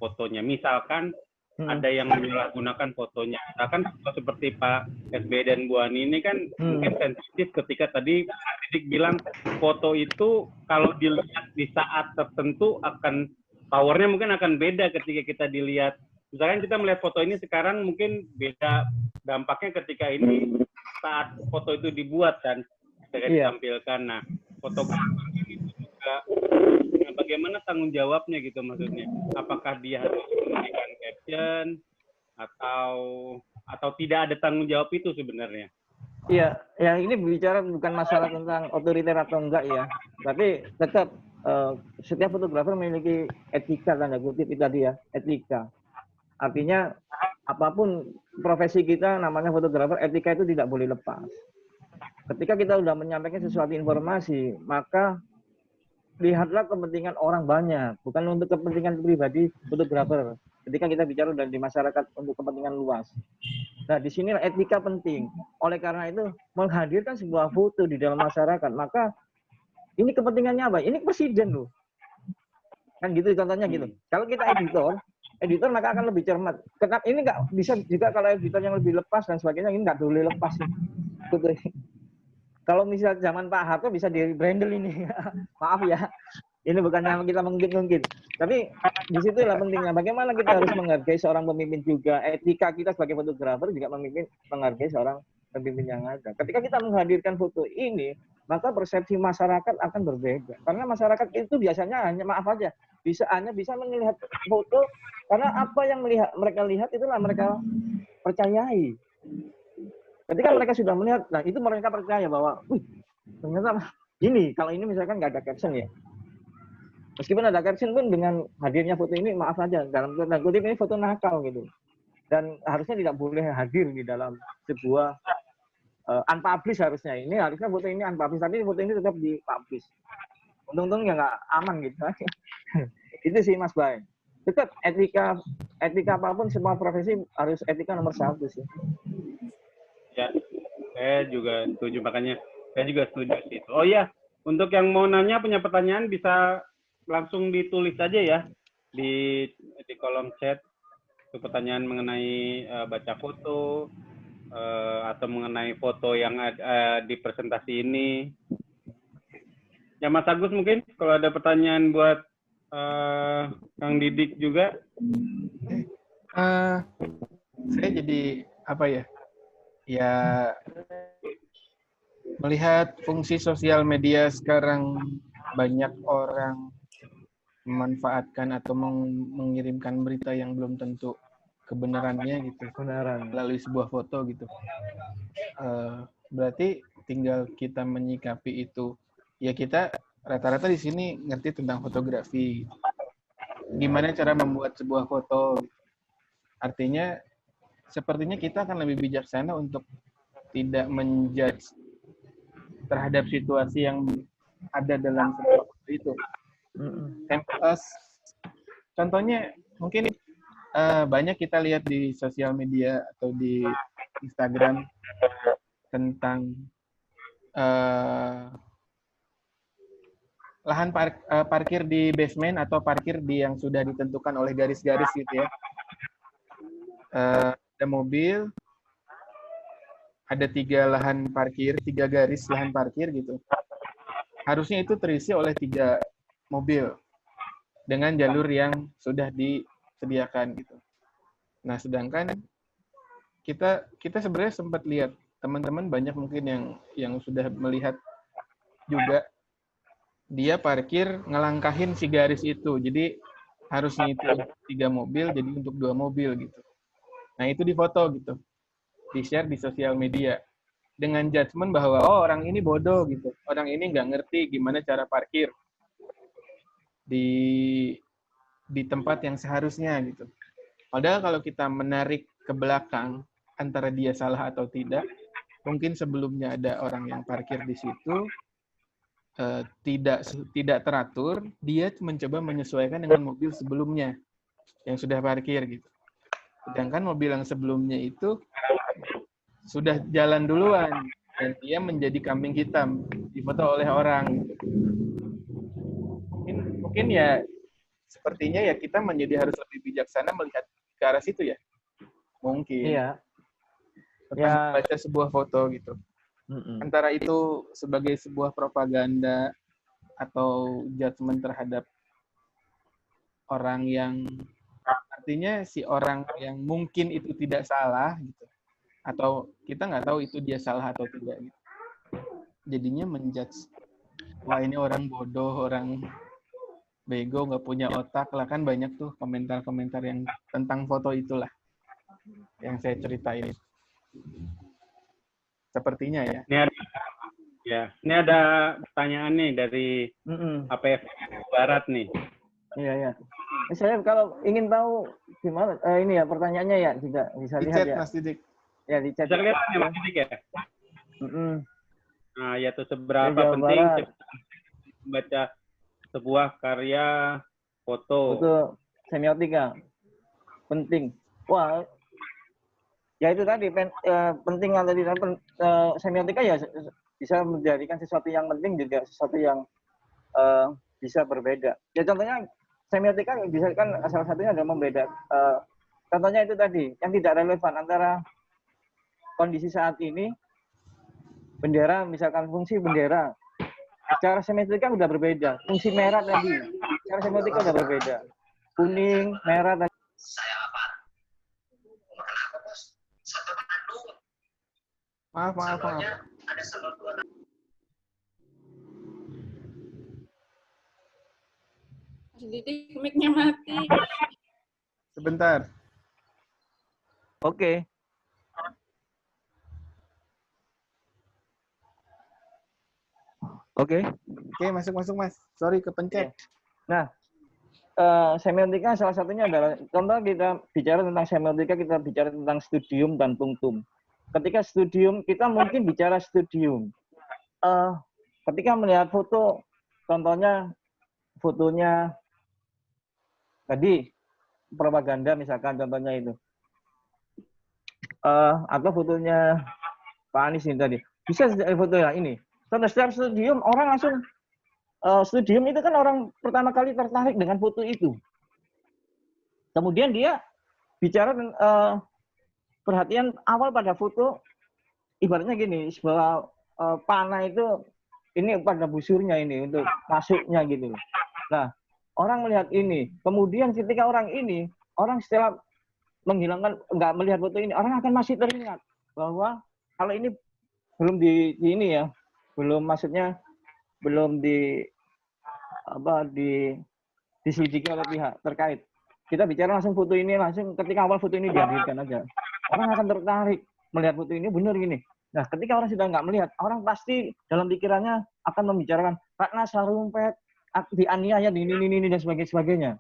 fotonya, misalkan ada yang menyalahgunakan fotonya, misalkan seperti Pak SBY dan Bu Ani ini kan mungkin sensitif ketika tadi Pak Didik bilang foto itu kalau dilihat di saat tertentu akan powernya mungkin akan beda ketika kita dilihat. Misalkan kita melihat foto ini sekarang mungkin beda dampaknya ketika ini saat foto itu dibuat kan, ketika ditampilkan. Nah, fotografer ini juga bagaimana tanggung jawabnya gitu maksudnya. Apakah dia harus memberikan caption atau tidak ada tanggung jawab itu sebenarnya? Iya, yang ini bicara bukan masalah tentang otoriter atau enggak ya, tapi tetap setiap fotografer memiliki etika, tanda kutip itu tadi ya, etika. Artinya apapun profesi kita namanya fotografer, etika itu tidak boleh lepas. Ketika kita sudah menyampaikan sesuatu informasi, maka lihatlah kepentingan orang banyak, bukan untuk kepentingan pribadi fotografer. Ketika kita bicara dan di masyarakat untuk kepentingan luas. Nah, di sini etika penting. Oleh karena itu, menghadirkan sebuah foto di dalam masyarakat, maka ini kepentingannya apa? Ini presiden loh. Kan gitu contohnya gitu. Kalau kita editor maka akan lebih cermat. Kenapa ini nggak bisa juga kalau editor yang lebih lepas dan sebagainya, ini nggak boleh lepas. Betul. Kalau misal zaman Pak Harto bisa di brandel ini. Maaf ya. Ini bukannya kita mengungkit-ungkit. Tapi di situlah pentingnya bagaimana kita harus menghargai seorang pemimpin juga. Etika kita sebagai fotografer juga menghargai seorang pemimpin yang ada. Ketika kita menghadirkan foto ini, maka persepsi masyarakat akan berbeda. Karena masyarakat itu biasanya hanya bisa melihat foto karena apa yang mereka lihat itulah mereka percayai. Ketika mereka sudah melihat, nah itu mereka percaya bahwa, ternyata ini, kalau ini misalkan nggak ada caption ya. Meskipun ada caption pun dengan hadirnya foto ini, maaf saja, dalam tanda kutip ini foto nakal gitu. Dan harusnya tidak boleh hadir di dalam sebuah unpublish harusnya. Ini harusnya foto ini unpublish, tapi foto ini tetap dipublish. Untung-untung ya nggak aman gitu. Itu sih Mas Bay. Tetap etika apapun semua profesi harus etika nomor 1 sih. Ya, saya juga setuju, makanya saya juga setuju itu. Oh iya, untuk yang mau nanya punya pertanyaan bisa langsung ditulis aja ya di kolom chat. Itu pertanyaan mengenai baca foto atau mengenai foto yang ada di presentasi ini. Ya Mas Agus mungkin kalau ada pertanyaan buat Kang Didik juga. Saya jadi apa ya? Ya melihat fungsi sosial media sekarang banyak orang memanfaatkan atau mengirimkan berita yang belum tentu kebenarannya gitu, melalui sebuah foto gitu. Berarti tinggal kita menyikapi itu. Ya kita rata-rata di sini ngerti tentang fotografi. Gimana cara membuat sebuah foto? Artinya sepertinya kita akan lebih bijaksana untuk tidak menjudge terhadap situasi yang ada dalam sebuah foto itu. Contohnya mungkin banyak kita lihat di sosial media atau di Instagram tentang lahan parkir di basement atau parkir di yang sudah ditentukan oleh garis-garis gitu ya. Ada mobil, ada 3 lahan parkir, 3 garis lahan parkir gitu. Harusnya itu terisi oleh 3 mobil dengan jalur yang sudah disediakan gitu. Nah, sedangkan kita sebenarnya sempat lihat teman-teman banyak mungkin yang sudah melihat juga dia parkir ngelangkahin si garis itu. Jadi harusnya itu 3 mobil jadi untuk 2 mobil gitu. Nah, itu difoto gitu. Di-share di sosial media dengan judgement bahwa orang ini bodoh gitu. Orang ini nggak ngerti gimana cara parkir di tempat yang seharusnya gitu. Padahal kalau kita menarik ke belakang antara dia salah atau tidak, mungkin sebelumnya ada orang yang parkir di situ tidak teratur, dia mencoba menyesuaikan dengan mobil sebelumnya yang sudah parkir gitu. Sedangkan mobil yang sebelumnya itu sudah jalan duluan dan dia menjadi kambing hitam difoto oleh orang. Mungkin ya sepertinya ya kita harus lebih bijaksana melihat ke arah situ ya. Mungkin. Iya. Tentang baca sebuah foto gitu. Antara itu sebagai sebuah propaganda atau judgement terhadap orang yang artinya si orang yang mungkin itu tidak salah gitu. Atau kita nggak tahu itu dia salah atau tidak gitu. Jadinya menjudge, wah ini orang bodoh, orang bego, nggak punya otak lah, kan banyak tuh komentar-komentar yang tentang foto itulah yang saya ceritain. Sepertinya ya. Ini ada pertanyaan nih dari APF Barat nih. Iya. Saya kalau ingin tahu gimana, ini ya pertanyaannya ya juga bisa lihat ya. Mas Didik. Ya di chat. Bisa lihat ya Mas Didik ya? Nah, yaitu seberapa Jawa penting Barat. membaca sebuah karya foto. Semiotika. Penting. Wah, ya itu tadi penting yang tadi semiotika ya bisa menjadikan sesuatu yang penting juga sesuatu yang bisa berbeda. Ya contohnya semiotika bisa kan salah satunya adalah membeda. Contohnya itu tadi yang tidak relevan antara kondisi saat ini, bendera misalkan fungsi bendera secara semiotika sudah berbeda. Fungsi merah tadi secara semiotika sudah berbeda. Kuning, merah tadi. Saya apa? Kenapa bos? Satu Bandung. Maaf. Ada sambal 2. Didik, mic-nya mati. Sebentar. Oke. Oke, masuk Mas. Sorry kepencet. Nah, semiotika salah satunya adalah contoh kita bicara tentang semiotika, kita bicara tentang studium dan punctum. Ketika studium kita mungkin bicara studium. Ketika melihat foto, contohnya fotonya tadi propaganda misalkan contohnya itu, atau fotonya Pak Anies ini tadi, bisa foto ya ini. Contoh setiap studium orang langsung studium itu kan orang pertama kali tertarik dengan foto itu. Kemudian dia bicara perhatian awal pada foto, ibaratnya gini, sebuah panah itu ini pada busurnya ini untuk masuknya gitu. Nah, orang melihat ini, kemudian ketika orang setelah menghilangkan nggak melihat foto ini, orang akan masih teringat bahwa kalau ini belum ini ya, belum diselidiki oleh pihak terkait. Kita bicara langsung foto ini, langsung ketika awal foto ini dihadirkan aja. Orang akan tertarik melihat foto ini benar gini. Nah, ketika orang sudah nggak melihat, orang pasti dalam pikirannya akan membicarakan Ratna Sarumpait dianiaya ini dan sebagainya.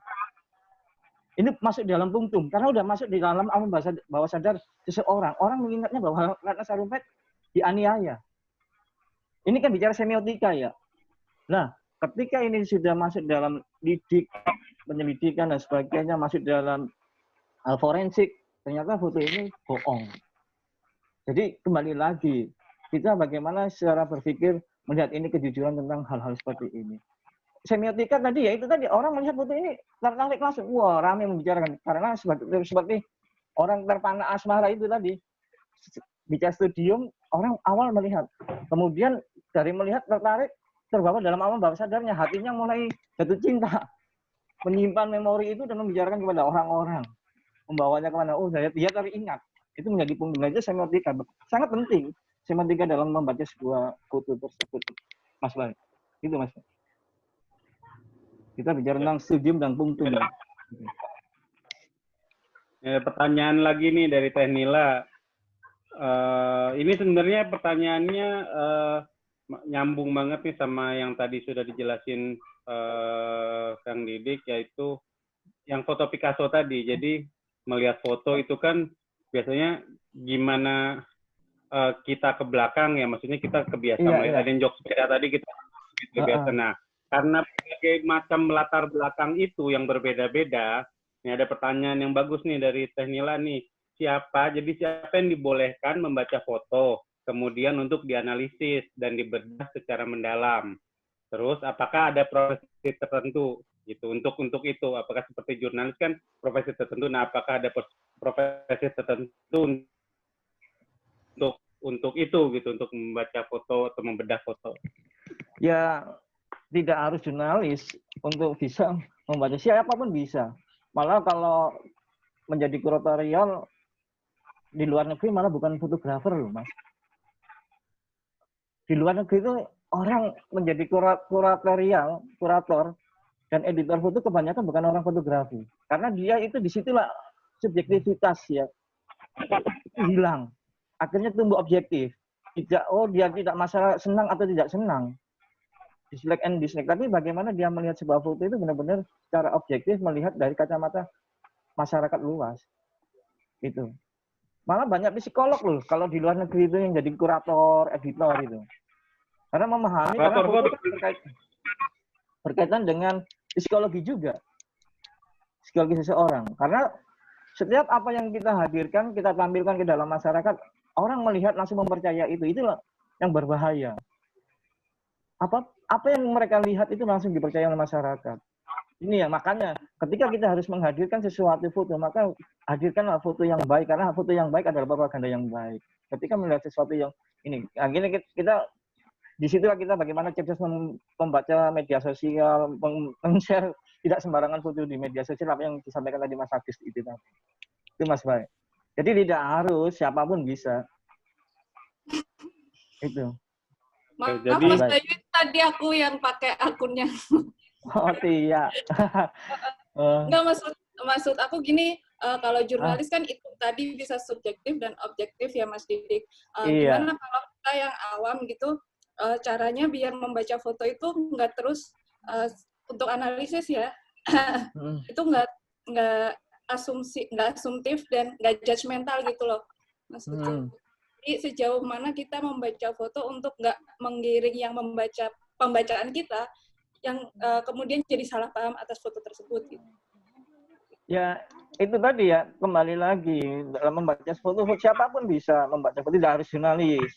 Ini masuk di dalam punctum karena udah masuk di dalam alam bawah sadar seseorang. Orang mengingatnya bahwa Ratna Sarumpait dianiaya. Ini kan bicara semiotika ya. Nah, ketika ini sudah masuk dalam lidik, penyelidikan dan sebagainya, masuk dalam forensik, ternyata foto ini bohong. Jadi kembali lagi, kita bagaimana secara berpikir melihat ini kejujuran tentang hal-hal seperti ini. Semiotika tadi ya itu tadi orang melihat foto ini tertarik langsung, wah ramai membicarakan karena seperti orang terpana asmara itu tadi bicara studium orang awal melihat, kemudian dari melihat tertarik terbawa dalam alam bawah sadarnya, hatinya mulai jatuh cinta, menyimpan memori itu dan membicarakan kepada orang-orang, membawanya kemana, oh dia teringat. Itu menjadi pembelajaran semiotika sangat penting, semiotika dalam membaca sebuah foto tersebut, Mas Bay. Itu Mas. Kita bicara tentang studium dan punktum. Pertanyaan lagi nih dari Teh Nila. Ini sebenarnya pertanyaannya nyambung banget nih sama yang tadi sudah dijelasin Kang Didik, yaitu yang foto Picasso tadi. Jadi melihat foto itu kan biasanya gimana kita ke belakang ya, maksudnya kita kebiasaan ada yang jok sepeda tadi kita biasa. Nah, karena berbagai macam latar belakang itu yang berbeda-beda, ini ada pertanyaan yang bagus nih dari Teh Nila nih. Siapa yang dibolehkan membaca foto, kemudian untuk dianalisis dan dibedah secara mendalam? Terus apakah ada profesi tertentu gitu untuk itu? Apakah seperti jurnalis kan profesi tertentu? Nah, apakah ada profesi tertentu untuk itu gitu, untuk membaca foto atau membedah foto? Ya tidak harus jurnalis untuk bisa membaca, siapapun bisa. Malah kalau menjadi kuratorial di luar negeri malah bukan fotografer loh Mas. Di luar negeri itu orang menjadi kurator dan editor foto kebanyakan bukan orang fotografi. Karena dia itu disitulah subjektivitas ya hilang. Akhirnya tumbuh objektif. Dia tidak masalah senang atau tidak senang. Dislike and dislike. Tapi bagaimana dia melihat sebuah foto itu benar-benar secara objektif melihat dari kacamata masyarakat luas. Itu. Malah banyak psikolog loh kalau di luar negeri itu yang jadi kurator, editor itu. Karena memahami karena foto berkaitan dengan psikologi juga. Psikologi seseorang. Karena setiap apa yang kita hadirkan, kita tampilkan ke dalam masyarakat, orang melihat langsung mempercayai itu. Itulah yang berbahaya. Apa yang mereka lihat itu langsung dipercaya oleh masyarakat. Ini ya, makanya ketika kita harus menghadirkan sesuatu foto, maka hadirkanlah foto yang baik, karena foto yang baik adalah propaganda yang baik. Ketika melihat sesuatu yang ini, akhirnya kita di situ kita bagaimana cerdas membaca media sosial, men-share tidak sembarangan foto di media sosial, apa yang disampaikan tadi Mas Agis itu tadi. Itu Mas Bay. Jadi tidak harus siapapun bisa. Itu. Maaf Mas Bayu, tadi aku yang pakai akunnya. Oh tidak. Enggak, maksud aku gini, kalau jurnalis kan itu tadi bisa subjektif dan objektif ya Mas Didik. Gimana kalau kita yang awam gitu, caranya biar membaca foto itu nggak terus untuk analisis ya, itu nggak asumtif dan nggak judgmental gitu loh maksudnya. Jadi sejauh mana kita membaca foto untuk nggak menggiring yang membaca pembacaan kita yang kemudian jadi salah paham atas foto tersebut gitu. Ya, itu tadi ya, kembali lagi dalam membaca foto, siapapun bisa membaca foto, tidak harus jurnalis.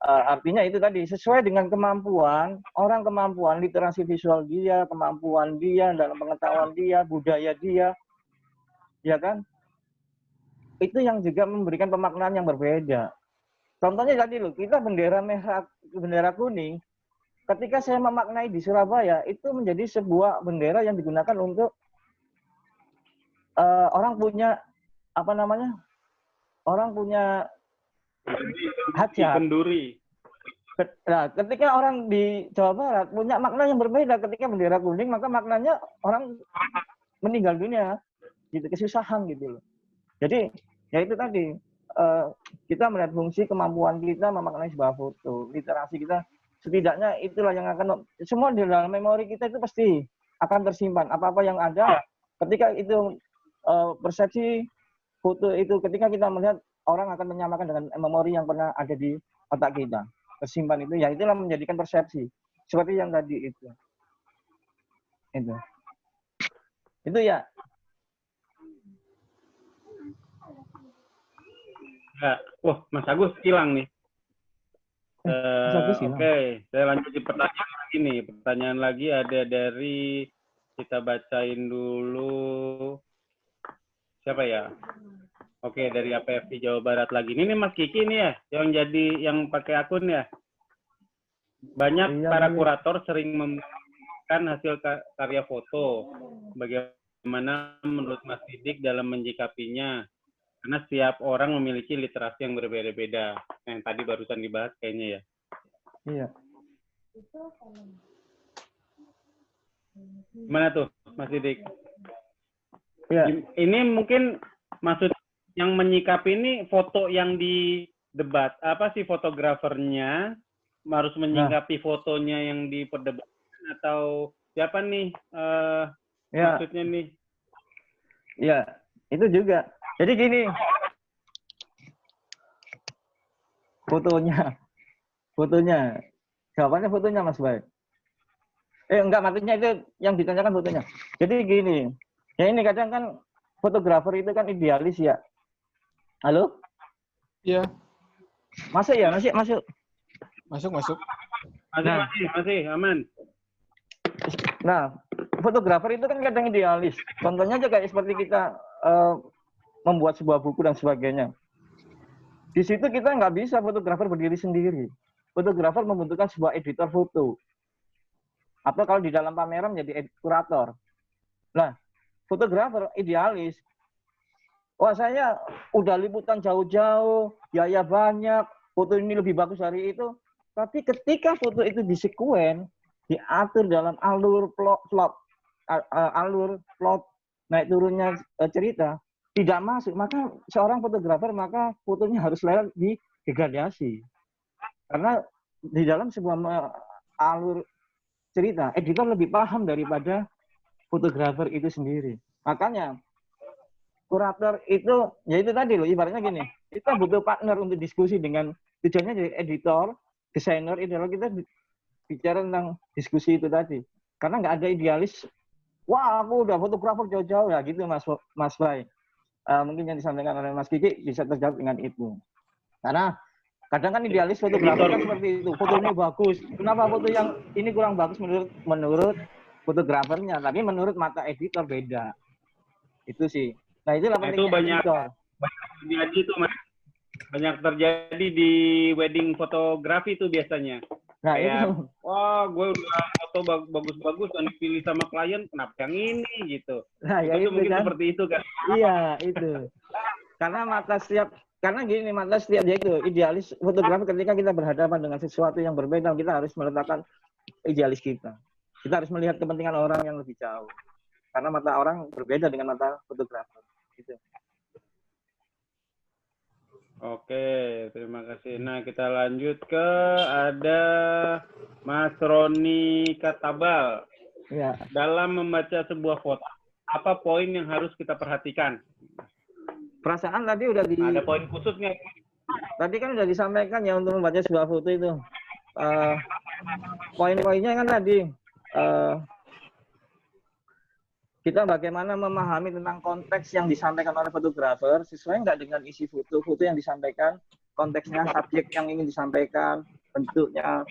Artinya itu tadi sesuai dengan kemampuan, kemampuan literasi visual dia, kemampuan dia dalam pengetahuan dia, budaya dia, ya kan? Itu yang juga memberikan pemaknaan yang berbeda. Contohnya tadi loh, kita bendera merah, bendera kuning. Ketika saya memaknai di Surabaya, itu menjadi sebuah bendera yang digunakan untuk orang punya apa namanya? Orang punya hajat. Kenduri. Nah, ketika orang di Jawa Barat punya makna yang berbeda, ketika bendera kuning, maka maknanya orang meninggal dunia, gitu, kesusahan gitu loh. Jadi ya itu tadi kita melihat fungsi kemampuan kita memaknai sebuah foto, literasi kita, setidaknya itulah yang akan semua di dalam memori kita itu pasti akan tersimpan. Apa-apa yang ada ketika itu persepsi foto itu ketika kita melihat, orang akan menyamakan dengan memori yang pernah ada di otak kita. tersimpan itu, ya itulah menjadikan persepsi. Seperti yang tadi itu. Itu ya. Ya, wah Mas Agus hilang nih. Oke, saya lanjut di pertanyaan lagi nih. Pertanyaan lagi ada dari, kita bacain dulu. Siapa ya? Oke, dari APFI Jawa Barat lagi. Ini Mas Kiki nih ya, yang pakai akun ya. Banyak para kurator sering memberikan hasil karya foto. Bagaimana menurut Mas Didik dalam menyikapinya? Karena setiap orang memiliki literasi yang berbeda-beda. Yang tadi barusan dibahas kayaknya ya. Iya. Gimana tuh, Mas Didik? Iya. Ini mungkin maksud yang menyikapi ini foto yang di debat. Apa sih fotografernya harus menyikapi fotonya yang diperdebatkan atau siapa nih maksudnya nih? Iya, itu juga. Jadi gini, fotonya, jawabannya fotonya Mas Bay. Enggak, maksudnya itu yang ditanyakan fotonya. Jadi gini, ya ini kadang kan fotografer itu kan idealis ya. Halo? Iya. Masuk ya, masuk. Masuk. Masih, aman. Nah, fotografer itu kan kadang idealis. Contohnya aja kayak seperti kita membuat sebuah buku dan sebagainya. Di situ kita nggak bisa fotografer berdiri sendiri. Fotografer membutuhkan sebuah editor foto. Atau kalau di dalam pameran menjadi kurator. Nah, fotografer idealis. Wah, saya udah liputan jauh-jauh, biaya banyak, foto ini lebih bagus hari itu. Tapi ketika foto itu disekuen, diatur dalam alur plot, naik turunnya cerita, tidak masuk, maka seorang fotografer maka fotonya harus lewat di degradasi. Karena di dalam sebuah alur cerita, editor lebih paham daripada fotografer itu sendiri. Makanya kurator itu, ya itu tadi loh, ibaratnya gini, kita butuh partner untuk diskusi dengan, tujuannya jadi editor, desainer, ideal, kita bicara tentang diskusi itu tadi. Karena nggak ada idealis, wah aku udah fotografer jauh-jauh ya gitu Mas Bay. Mungkin yang disampaikan oleh Mas Kiki bisa terjawab dengan itu. Karena kadang kan idealis fotografer kan seperti itu, fotonya bagus. Kenapa foto yang ini kurang bagus menurut fotografernya, tapi menurut mata editor beda. Itu sih. Nah itulah pentingnya editor. Banyak terjadi tuh Mas. Banyak terjadi di wedding fotografi tuh biasanya. Nah kayak, itu. wah gue udah foto bagus-bagus dan dipilih sama klien, kenapa yang ini gitu. Nah ya itu mungkin kan. Seperti itu kan. Iya itu. Karena gini mata setiap dia itu idealis fotografer ketika kita berhadapan dengan sesuatu yang berbeda, kita harus meletakkan idealis kita. Kita harus melihat kepentingan orang yang lebih jauh. Karena mata orang berbeda dengan mata fotografer. Gitu. Oke, terima kasih. Nah, kita lanjut ke ada Mas Roni Katabal. Ya. Dalam membaca sebuah foto, apa poin yang harus kita perhatikan? Perasaan tadi udah ada poin khusus nggak? Tadi kan udah disampaikan ya untuk membaca sebuah foto itu. Poin-poinnya kan tadi kita bagaimana memahami tentang konteks yang disampaikan oleh fotografer sesuai nggak dengan isi foto yang disampaikan, konteksnya, subjek yang ingin disampaikan, bentuknya,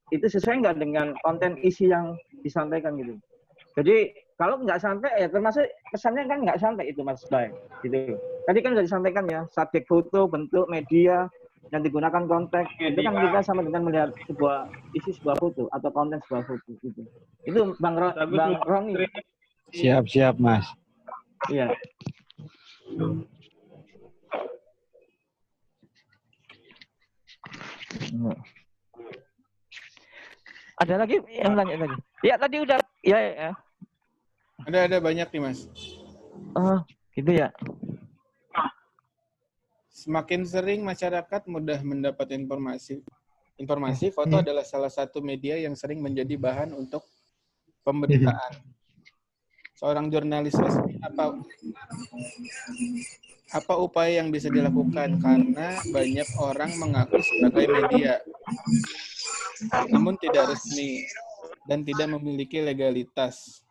itu sesuai nggak dengan konten isi yang disampaikan gitu. Jadi kalau nggak sampai ya termasuk pesannya kan nggak sampai itu Mas Bay, gitu. Tadi kan sudah disampaikan ya subjek foto, bentuk, media yang digunakan konteks itu kan kita sama dengan melihat isi sebuah foto atau konten sebuah foto gitu. Itu Bang Roni. Siap Mas. Iya. Ada lagi yang tanya tadi? Ya tadi udah ya. Ada banyak nih Mas. Oh gitu ya. Semakin sering masyarakat mudah mendapat informasi, foto adalah salah satu media yang sering menjadi bahan untuk pemberitaan. Seorang jurnalis resmi Apa upaya yang bisa dilakukan karena banyak orang mengaku sebagai media, namun tidak resmi dan tidak memiliki legalitas,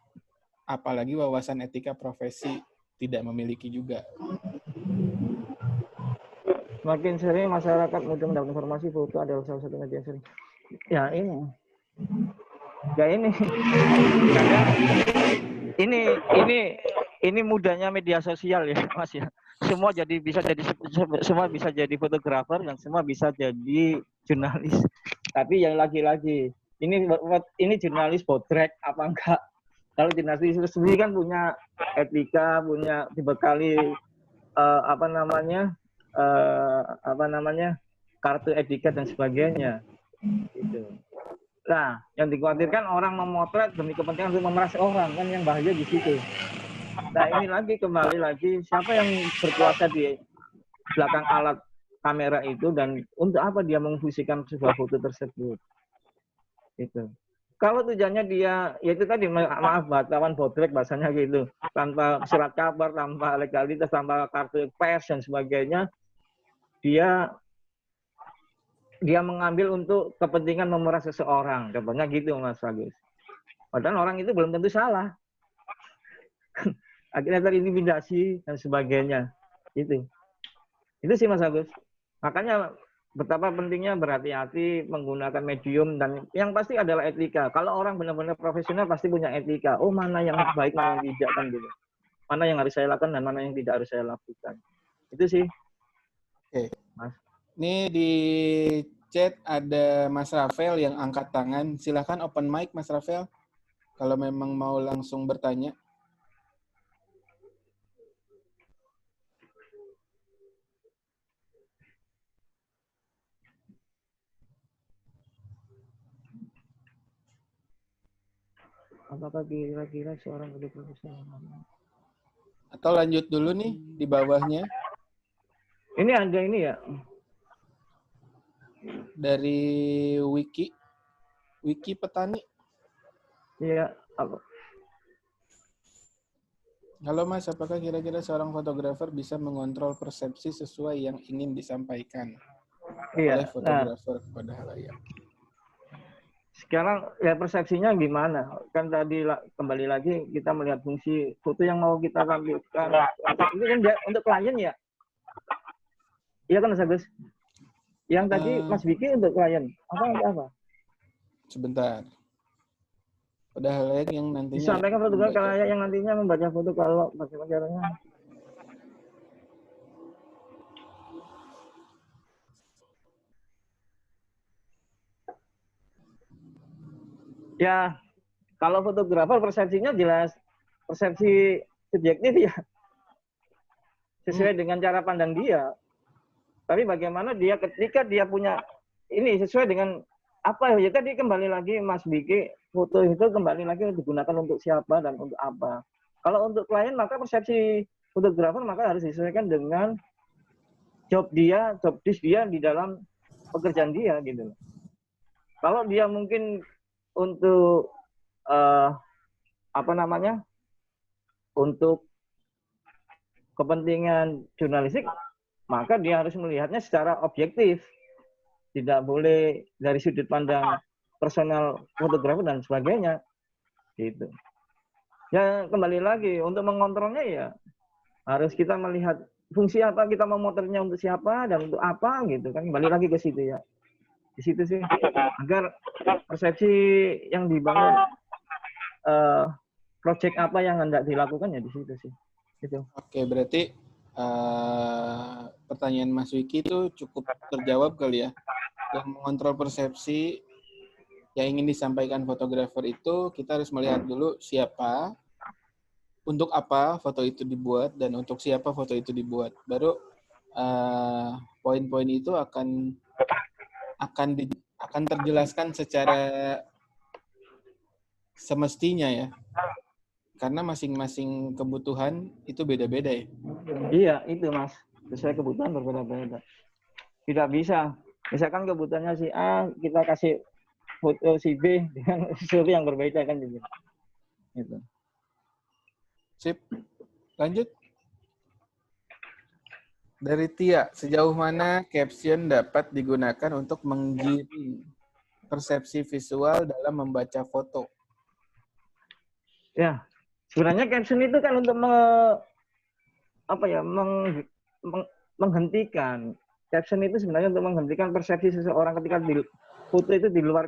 apalagi wawasan etika profesi tidak memiliki juga. Semakin sering masyarakat mudah mendapat informasi, foto adalah salah satu media sering. Ya ini. Ini mudahnya media sosial ya, Mas ya. Semua bisa jadi fotografer dan semua bisa jadi jurnalis. Tapi yang lagi-lagi ini jurnalis potret apa enggak? Kalau jurnalis itu sendiri kan punya etika, punya dibekali kartu etika dan sebagainya. Gitu. Nah, yang dikhawatirkan orang memotret demi kepentingan untuk memeras orang, kan yang bahaya di situ. Nah, ini kembali lagi siapa yang berkuasa di belakang alat kamera itu dan untuk apa dia memfungsikan sebuah foto tersebut. Itu. Kalau tujuannya dia, ya itu tadi, maaf wartawan botrek bahasanya gitu, tanpa surat kabar, tanpa legalitas, tanpa kartu pers dan sebagainya, dia mengambil untuk kepentingan memeras seseorang, contohnya gitu Mas Agus. Padahal orang itu belum tentu salah. Akhirnya terintimidasi dan sebagainya. Itu sih Mas Agus. Makanya betapa pentingnya berhati-hati menggunakan medium dan yang pasti adalah etika. Kalau orang benar-benar profesional pasti punya etika. Oh, mana yang baik, mana yang tidak kan gitu. Mana yang harus saya lakukan dan mana yang tidak harus saya lakukan. Itu sih. Oke. Mas. Ini di chat ada Mas Rafael yang angkat tangan. Silahkan open mic Mas Rafael. Kalau memang mau langsung bertanya. Apakah kira-kira seorang foto profesional? Atau lanjut dulu nih di bawahnya. Ini ada ini ya. Dari Wiki Petani. Iya, apa? Halo Mas, apakah kira-kira seorang fotografer bisa mengontrol persepsi sesuai yang ingin disampaikan oleh fotografer kepada halayak? Sekarang ya persepsinya gimana? Kan tadi kembali lagi kita melihat fungsi foto yang mau kita tampilkan. Ini kan untuk klien ya? Iya kan Mas Agus? Yang tadi Mas Vicky untuk klien. Apa? Sebentar. Pada halayak yang nantinya disampaikan fotografer ke halayak yang nantinya membaca foto kalau bagaimana caranya? Ya, kalau fotografer persepsinya jelas persepsi subjektif ya. Sesuai dengan cara pandang dia. Tapi bagaimana dia ketika dia punya ini sesuai dengan apa ya tadi kembali lagi Mas Vicky, foto itu kembali lagi digunakan untuk siapa dan untuk apa. Kalau untuk klien maka persepsi fotografer maka harus disesuaikan dengan job desk dia di dalam pekerjaan dia gitu. Kalau dia mungkin untuk untuk kepentingan jurnalistik, maka dia harus melihatnya secara objektif. Tidak boleh dari sudut pandang personal fotografer dan sebagainya. Gitu. Ya kembali lagi, untuk mengontrolnya ya harus kita melihat fungsi apa, kita mau motretnya untuk siapa dan untuk apa gitu kan. Kembali lagi ke situ ya. Di situ sih. Agar persepsi yang dibangun proyek apa yang hendak dilakukan ya di situ sih. Gitu. Oke, berarti pertanyaan Mas Vicky itu cukup terjawab kali ya. Yang mengontrol persepsi yang ingin disampaikan fotografer itu kita harus melihat dulu siapa, untuk apa foto itu dibuat, dan untuk siapa foto itu dibuat. Baru poin-poin itu akan terjelaskan secara semestinya ya. Karena masing-masing kebutuhan itu beda-beda ya. Iya, itu Mas. Sesuai kebutuhan berbeda-beda. Tidak bisa. Misalkan kebutuhannya si A, kita kasih foto si B dengan sesuatu yang berbeda kan gitu. Gitu. Sip. Lanjut. Dari Tia, sejauh mana caption dapat digunakan untuk menggiring persepsi visual dalam membaca foto? Ya, sebenarnya caption itu kan untuk menghentikan. Caption itu sebenarnya untuk menghentikan persepsi seseorang ketika di foto itu di luar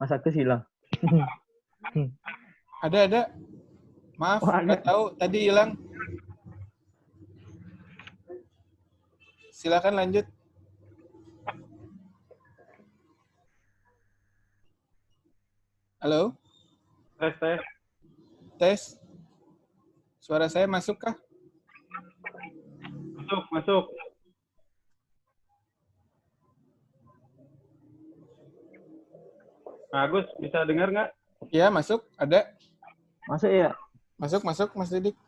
Mas Agus hilang. Ada. Maaf, nggak tahu. Tadi hilang. Silakan lanjut. Halo? Tes. Tes. Suara saya masuk kah? Masuk. Agus, bisa dengar nggak? Ya, masuk. Ada. Masuk ya? Masuk, Mas Didik.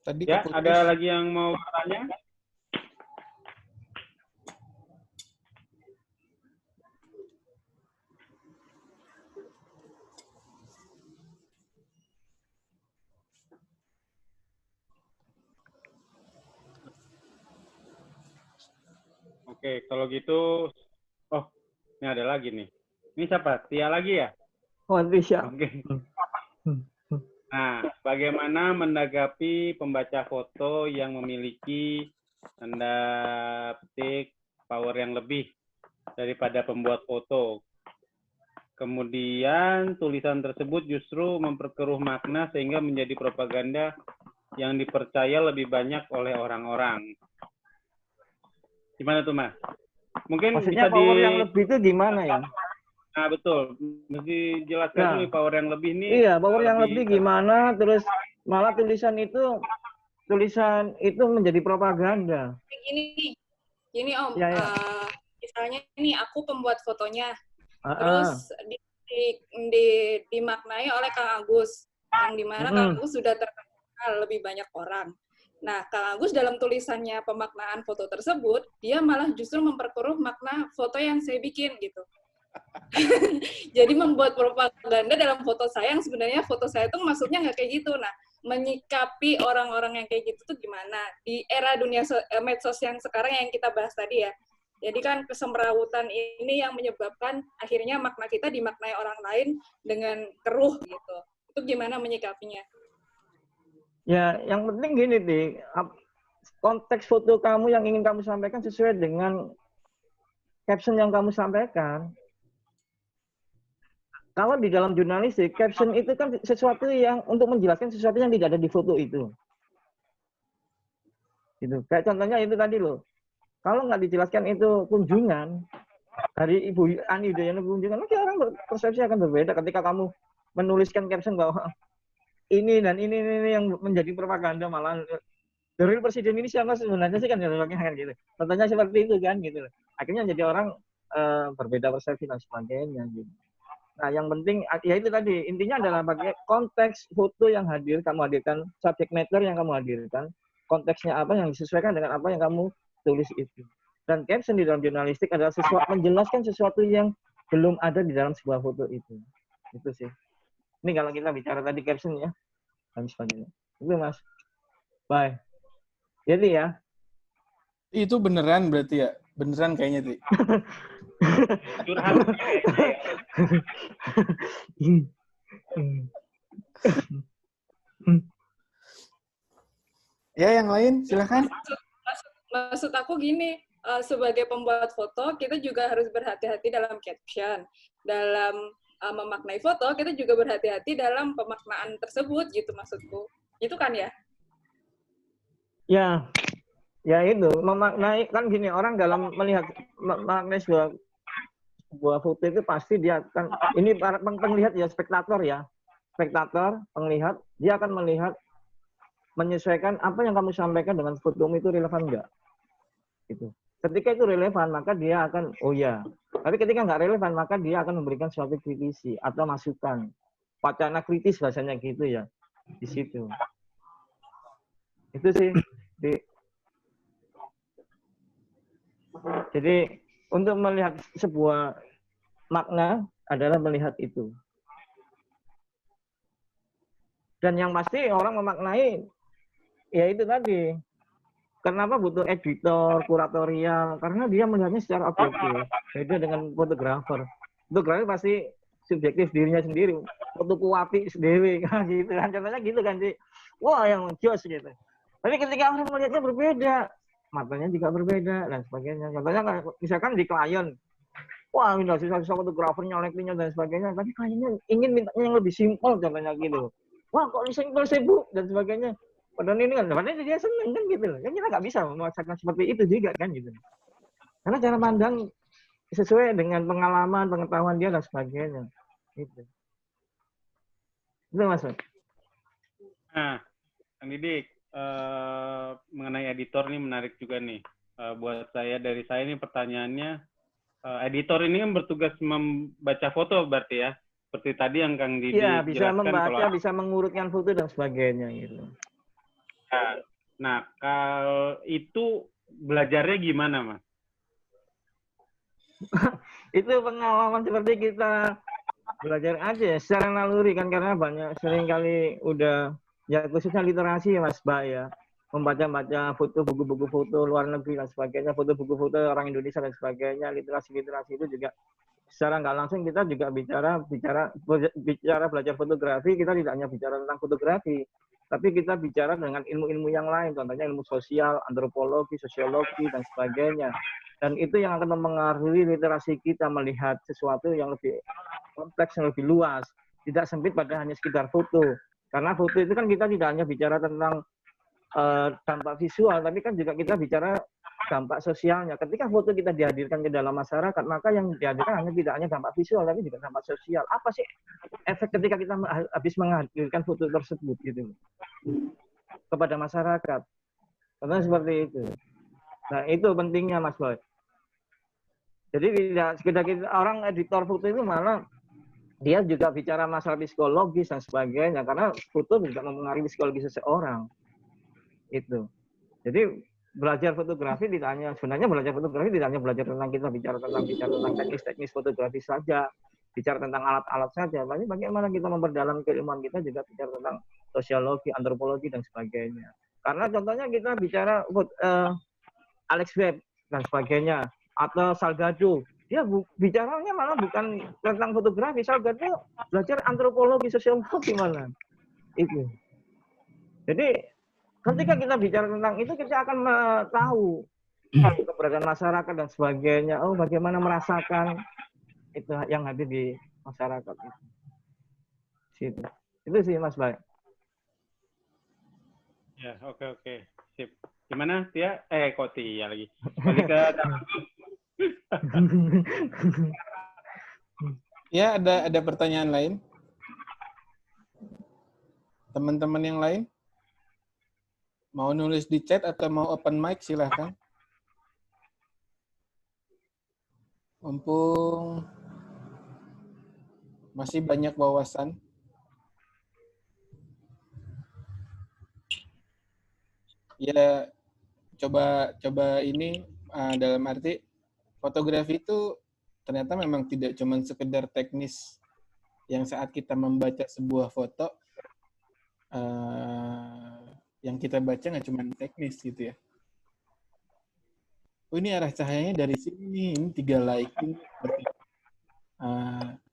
Tadi Ya, keputus. ada lagi yang mau bertanya? Oke, kalau gitu, ini ada lagi nih. Ini siapa? Tia lagi ya? Oh, Tisha. Oke. Nah, bagaimana menanggapi pembaca foto yang memiliki tanda petik power yang lebih daripada pembuat foto? Kemudian tulisan tersebut justru memperkeruh makna sehingga menjadi propaganda yang dipercaya lebih banyak oleh orang-orang. Gimana tuh, Mas? Mungkin Maksudnya bisa power yang lebih itu gimana ya? Nah, betul. Mesti jelaskan dulu power yang lebih nih. Iya, power yang lebih gimana, terus malah tulisan itu menjadi propaganda. Gini Om, Ya. misalnya ini aku pembuat fotonya, terus dimaknai oleh Kang Agus, yang dimana Kang Agus sudah terkenal lebih banyak orang. Nah, Kang Agus dalam tulisannya pemaknaan foto tersebut, dia malah justru memperkeruh makna foto yang saya bikin gitu. Jadi membuat propaganda dalam foto saya yang sebenarnya foto saya itu maksudnya nggak kayak gitu. Nah, menyikapi orang-orang yang kayak gitu tuh gimana? Di era dunia medsos yang sekarang yang kita bahas tadi ya. Jadi kan kesemrawutan ini yang menyebabkan akhirnya makna kita dimaknai orang lain dengan keruh gitu. Itu gimana menyikapinya? Ya, yang penting gini, Di. Konteks foto kamu yang ingin kamu sampaikan sesuai dengan caption yang kamu sampaikan. Kalau di dalam jurnalistik, caption itu kan sesuatu yang untuk menjelaskan sesuatu yang tidak ada di foto itu. Gitu. Kayak contohnya itu tadi loh. Kalau nggak dijelaskan itu kunjungan dari Ibu Ani Yudhoyono kunjungan, mungkin orang persepsi akan berbeda ketika kamu menuliskan caption bahwa ini dan ini yang menjadi propaganda malah dari presiden ini siapa sebenarnya sih kan gitu. Contohnya seperti itu kan gitu. Akhirnya jadi orang berbeda persepsi dan sebagainya gitu. Nah, yang penting ya itu tadi intinya adalah bagaimana konteks foto yang hadir kamu hadirkan, subject matter yang kamu hadirkan, konteksnya apa yang disesuaikan dengan apa yang kamu tulis itu. Dan caption di dalam jurnalistik adalah menjelaskan sesuatu yang belum ada di dalam sebuah foto itu. Itu sih. Ini kalau kita bicara tadi caption ya dan sebagainya. Itu Mas. Bye. Jadi ya. Itu beneran berarti ya? Beneran kayaknya, Ti. Curhat. Ya, yang lain silakan. Maksud aku gini, sebagai pembuat foto kita juga harus berhati-hati dalam caption, dalam memaknai foto kita juga berhati-hati dalam pemaknaan tersebut gitu maksudku. Itu kan ya? Ya itu memaknai kan gini, orang dalam melihat memaknai sebuah foto itu pasti dia kan ini para penglihat ya, spektator ya. spektator, penglihat, dia akan melihat, menyesuaikan apa yang kamu sampaikan dengan fotomu itu relevan enggak. Gitu. Ketika itu relevan, maka dia akan, oh ya. Tapi ketika nggak relevan, maka dia akan memberikan suatu kritisi atau masukan. Wacana kritis bahasanya gitu ya. Di situ. Itu sih. Jadi, untuk melihat sebuah makna adalah melihat itu. Dan yang pasti orang memaknai, ya itu tadi. Kenapa butuh editor, kuratorial? Karena dia melihatnya secara objektif. Beda dengan fotografer. Fotografer pasti subjektif dirinya sendiri. Fotoku apik sendiri, gitu kan. Contohnya gitu kan sih. Wah, yang jos gitu. Tapi ketika orang melihatnya berbeda, matanya juga berbeda dan sebagainya. Contohnya misalkan di klien, wah, susah-susah fotografer nyolek-nyolek dan sebagainya. Tapi kliennya ingin mintanya yang lebih simpel, contohnya gitu. Wah, kok simpel sih, Bu? Dan sebagainya. Padahal ini kan, padahal dia seneng kan gitu loh. Kan kita nggak bisa memaksakan seperti itu juga kan gitu. Karena cara pandang sesuai dengan pengalaman, pengetahuan dia dan sebagainya. Gitu. Itu Mas. Nah, Kang Didik, mengenai editor ini menarik juga nih. Buat dari saya ini pertanyaannya, editor ini kan bertugas membaca foto berarti ya? Seperti tadi yang Kang Didik Iya, bisa membaca, kalau... bisa mengurutkan foto dan sebagainya gitu. Nah, kalau itu belajarnya gimana, Mas? Itu pengalaman seperti kita belajar aja secara naluri kan, karena banyak seringkali udah ya khususnya literasi ya Mas Ba ya, membaca-baca foto, buku-buku foto luar negeri dan sebagainya, foto buku foto orang Indonesia dan sebagainya, literasi itu juga secara nggak langsung kita juga bicara belajar fotografi, kita tidak hanya bicara tentang fotografi, tapi kita bicara dengan ilmu-ilmu yang lain, contohnya ilmu sosial, antropologi, sosiologi dan sebagainya. Dan itu yang akan mempengaruhi literasi kita melihat sesuatu yang lebih kompleks, yang lebih luas, tidak sempit pada hanya sekedar foto. Karena foto itu kan kita tidak hanya bicara tentang dampak visual, tapi kan juga kita bicara dampak sosialnya. Ketika foto kita dihadirkan ke dalam masyarakat, maka yang dihadirkan tidak hanya dampak visual, tapi juga dampak sosial. Apa sih efek ketika kita habis menghadirkan foto tersebut gitu kepada masyarakat? Karena seperti itu. Nah, itu pentingnya Mas Boy. Jadi tidak sekedar orang editor foto itu malah dia juga bicara masalah psikologis dan sebagainya, karena foto juga mempengaruhi psikologi seseorang. Itu. Jadi belajar fotografi tidak hanya, sebenarnya belajar fotografi tidak hanya belajar tentang kita bicara tentang teknis fotografi saja, bicara tentang alat-alat saja, tapi bagaimana kita memperdalam keilmuan kita juga bicara tentang sosiologi, antropologi dan sebagainya. Karena contohnya kita bicara Alex Webb dan sebagainya, atau Salgado, dia bicaranya malah bukan tentang fotografi. Salgado belajar antropologi, sosiologi malah itu. Jadi ketika kita bicara tentang itu, kita akan tahu keberadaan masyarakat dan sebagainya. Oh, bagaimana merasakan itu yang ada di masyarakat itu. Itu sih Mas Bay. Ya, oke. Sip. Gimana Tia? Kok Tia lagi. Balik ke Ya, ada pertanyaan lain? Teman-teman yang lain? Mau nulis di chat atau mau open mic, silahkan. Mumpung masih banyak wawasan. Ya, coba ini dalam arti fotografi itu ternyata memang tidak cuma sekedar teknis yang saat kita membaca sebuah foto yang kita baca nggak cuma teknis gitu ya. Oh, ini arah cahayanya dari sini, ini 3 lighting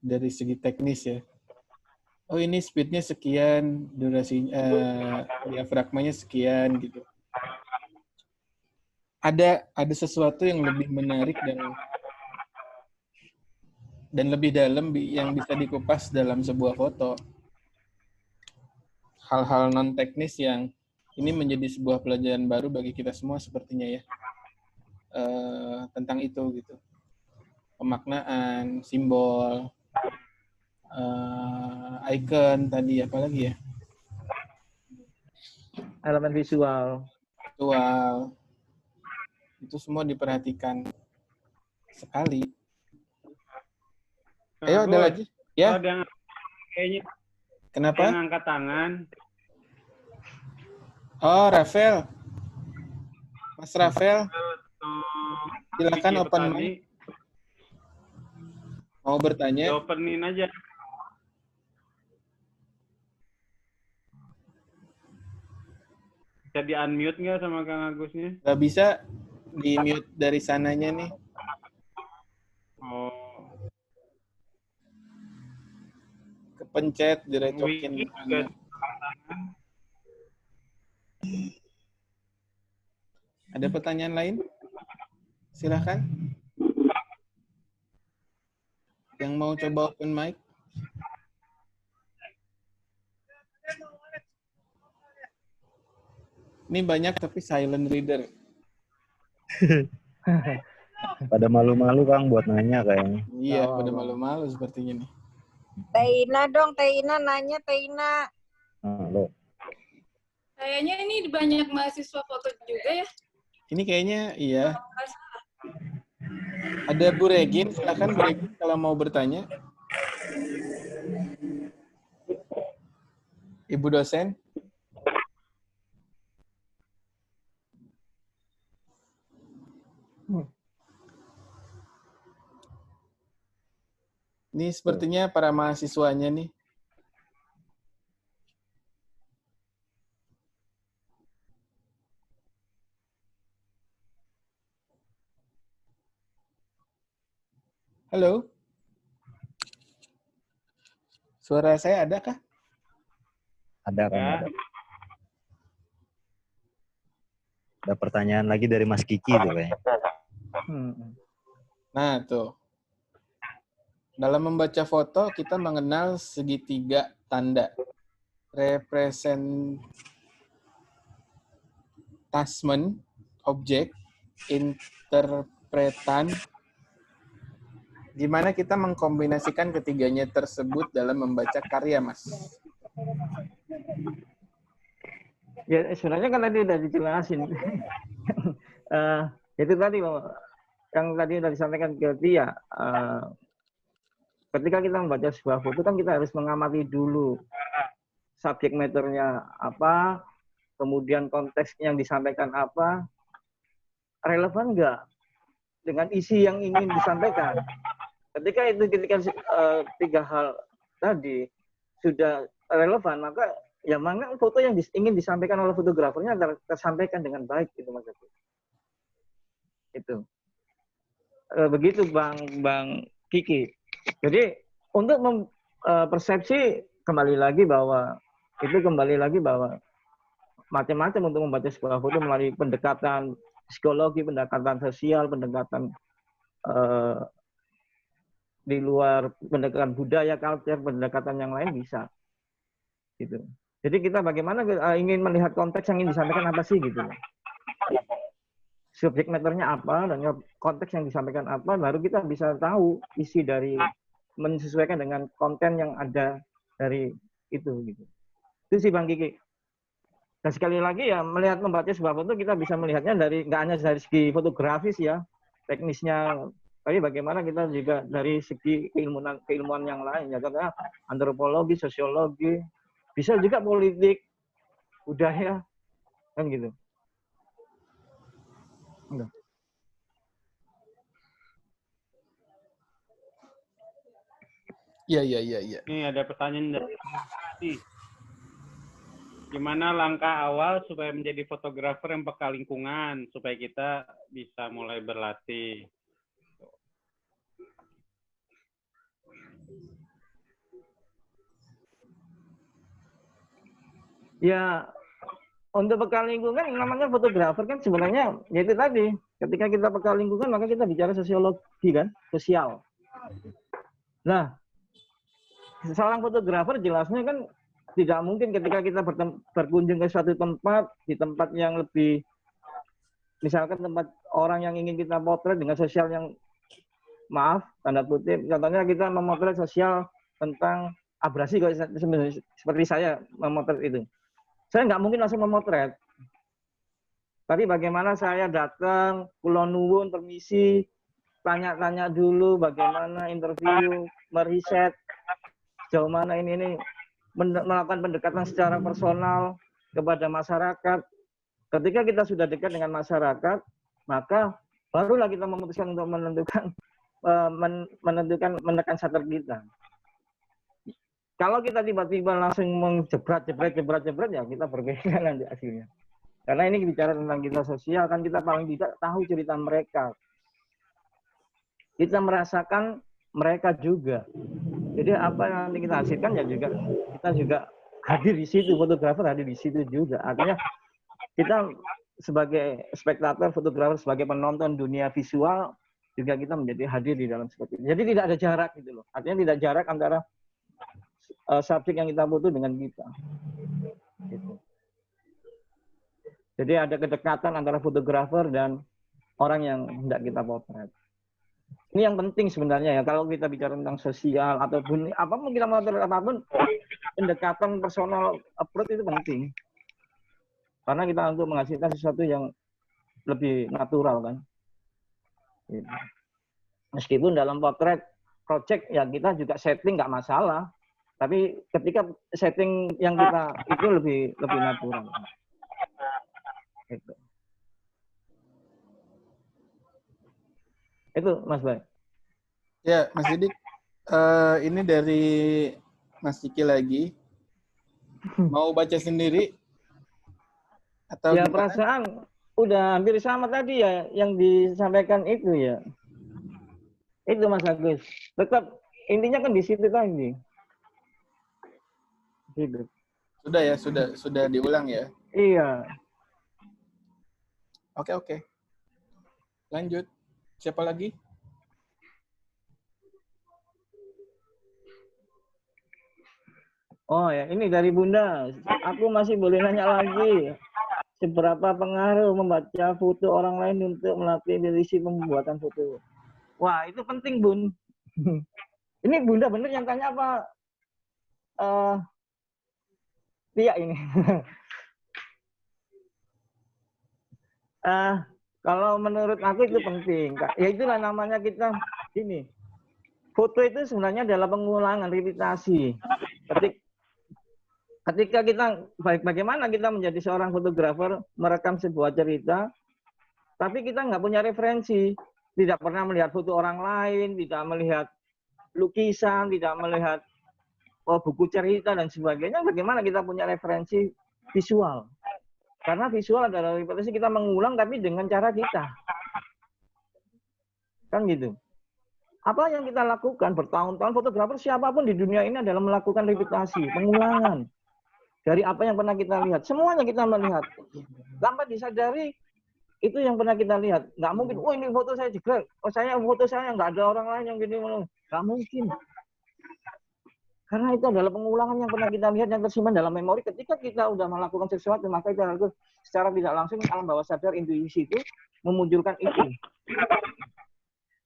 dari segi teknis ya. Oh, ini speednya sekian, durasinya, diafragmanya sekian gitu. Ada sesuatu yang lebih menarik dan lebih dalam yang bisa dikupas dalam sebuah foto. Hal-hal non teknis yang ini menjadi sebuah pelajaran baru bagi kita semua sepertinya ya, tentang itu gitu, pemaknaan, simbol, icon tadi, apalagi ya? Elemen visual. Visual. Itu semua diperhatikan sekali. Ayo, ada lagi? Ya. Ada yang kayaknya Kenapa? yang angkat tangan. Oh, Rafael. Mas Rafael, silakan Vicky open Petani. mic. Mau bertanya? Openin aja. Bisa di-unmute nggak sama Kang Agusnya? Nggak bisa di-mute dari sananya nih. Oh. Kepencet, direcokin. Wiki juga Ada pertanyaan lain? Silahkan. Yang mau coba open mic? Ini banyak tapi silent reader. Pada malu-malu Kang buat nanya kayaknya. Iya, pada malu-malu sepertinya nih. Teina dong, Teina nanya, Teina. Halo. Kayaknya ini banyak mahasiswa foto juga ya. Ini kayaknya iya. Ada Bu Regin, silakan Bu Regin kalau mau bertanya. Ibu dosen. Ini sepertinya para mahasiswanya nih. Halo? Suara saya ada kah? Ada Kang, ya. ada. Ada pertanyaan lagi dari Mas Kiki tuh kayaknya. Nah, tuh. Dalam membaca foto, kita mengenal segitiga tanda. Representasmen, objek, interpretan, di mana kita mengkombinasikan ketiganya tersebut dalam membaca karya, Mas. Ya sebenarnya kan tadi udah dijelasin. Itu tadi yang tadi udah disampaikan ke dia. Ketika kita membaca sebuah foto kan kita harus mengamati dulu subjek matternya apa, kemudian konteks yang disampaikan apa, relevan nggak dengan isi yang ingin disampaikan. Ketika tiga hal tadi sudah relevan, maka ya mana foto yang ingin disampaikan oleh fotografernya tersampaikan dengan baik gitu Mas. Itu. Begitu Bang Kiki. Jadi untuk persepsi kembali lagi bahwa macam-macam untuk membaca sebuah foto melalui pendekatan psikologi, pendekatan sosial, pendekatan di luar pendekatan budaya, culture, pendekatan yang lain bisa. Gitu. Jadi kita bagaimana ingin melihat konteks yang ingin disampaikan apa sih gitu. Subjek matternya apa dan konteks yang disampaikan apa, baru kita bisa tahu isi dari menyesuaikan dengan konten yang ada dari itu gitu. Itu sih Bang Kiki. Dan sekali lagi ya melihat membaca sebuah foto kita bisa melihatnya dari nggak hanya dari segi fotografis ya, teknisnya, tapi bagaimana kita juga dari segi keilmuan yang lain ya, contohnya antropologi, sosiologi, bisa juga politik, budaya, kan gitu. Enggak. Iya. Ini ada pertanyaan dari nih. Gimana langkah awal supaya menjadi fotografer yang peka lingkungan supaya kita bisa mulai berlatih? Ya, untuk peka lingkungan namanya fotografer kan sebenarnya yaitu tadi, ketika kita peka lingkungan maka kita bicara sosiologi kan, sosial. Nah, seorang fotografer jelasnya kan tidak mungkin ketika kita berkunjung ke suatu tempat, di tempat yang lebih, misalkan tempat orang yang ingin kita potret dengan sosial yang, maaf, tanda kutip, contohnya kita memotret sosial tentang abrasi kalau seperti saya memotret itu. Saya nggak mungkin langsung memotret. Tapi bagaimana saya datang, kula nuwun, permisi, tanya-tanya dulu bagaimana interview, meriset, sejauh mana ini melakukan pendekatan secara personal kepada masyarakat. Ketika kita sudah dekat dengan masyarakat, maka barulah kita memutuskan untuk menekan shutter kita. Kalau kita tiba-tiba langsung menjebret ya kita berbeda nanti hasilnya. Karena ini bicara tentang kita sosial, kan kita paling tidak tahu cerita mereka. Kita merasakan mereka juga. Jadi apa yang nanti kita hasilkan ya juga kita juga hadir di situ, fotografer hadir di situ juga. Artinya kita sebagai spektator, fotografer, sebagai penonton dunia visual juga kita menjadi hadir di dalam seperti itu. Jadi tidak ada jarak gitu loh. Artinya tidak jarak antara subjek yang kita foto dengan kita. Gitu. Jadi ada kedekatan antara fotografer dan orang yang hendak kita potret. Ini yang penting sebenarnya ya, kalau kita bicara tentang sosial ataupun apapun kita potret apapun, pendekatan personal approach itu penting. Karena kita untuk menghasilkan sesuatu yang lebih natural kan. Gitu. Meskipun dalam potret project ya kita juga setting nggak masalah. Tapi ketika setting yang kita itu lebih natural. Itu Mas Bay. Ya, Mas Didik, ini dari Mas Ciki lagi. Mau baca sendiri? Atau ya gimana? Perasaan udah hampir sama tadi ya yang disampaikan itu ya. Itu Mas Agus. Tetap intinya kan di situ tadi. Gitu. Sudah ya, sudah diulang ya. Iya. Oke. Lanjut. Siapa lagi? Oh ya, ini dari Bunda. Aku masih boleh nanya lagi. Seberapa pengaruh membaca foto orang lain untuk melatih ability pembuatan foto? Wah, itu penting, Bun. Ini Bunda bener yang tanya apa? Tia ini. Kalau menurut aku itu penting. Ya itulah namanya kita ini. Foto itu sebenarnya adalah pengulangan, repetisi. Ketika kita bagaimana kita menjadi seorang fotografer merekam sebuah cerita, tapi kita nggak punya referensi, tidak pernah melihat foto orang lain, tidak melihat lukisan, tidak melihat buku cerita dan sebagainya, bagaimana kita punya referensi visual? Karena visual adalah repetisi, kita mengulang tapi dengan cara kita. Kan gitu. Apa yang kita lakukan bertahun-tahun, fotografer siapapun di dunia ini adalah melakukan repetisi, pengulangan. Dari apa yang pernah kita lihat. Semuanya kita melihat. Tanpa disadari, itu yang pernah kita lihat. Nggak mungkin, oh ini foto saya jegrek. Oh foto saya nggak ada orang lain yang gini. Nggak mungkin. Karena itu adalah pengulangan yang pernah kita lihat, yang tersimpan dalam memori. Ketika kita sudah melakukan sesuatu, maka kita harus secara tidak langsung, alam bawah sadar, intuisi itu memunculkan itu.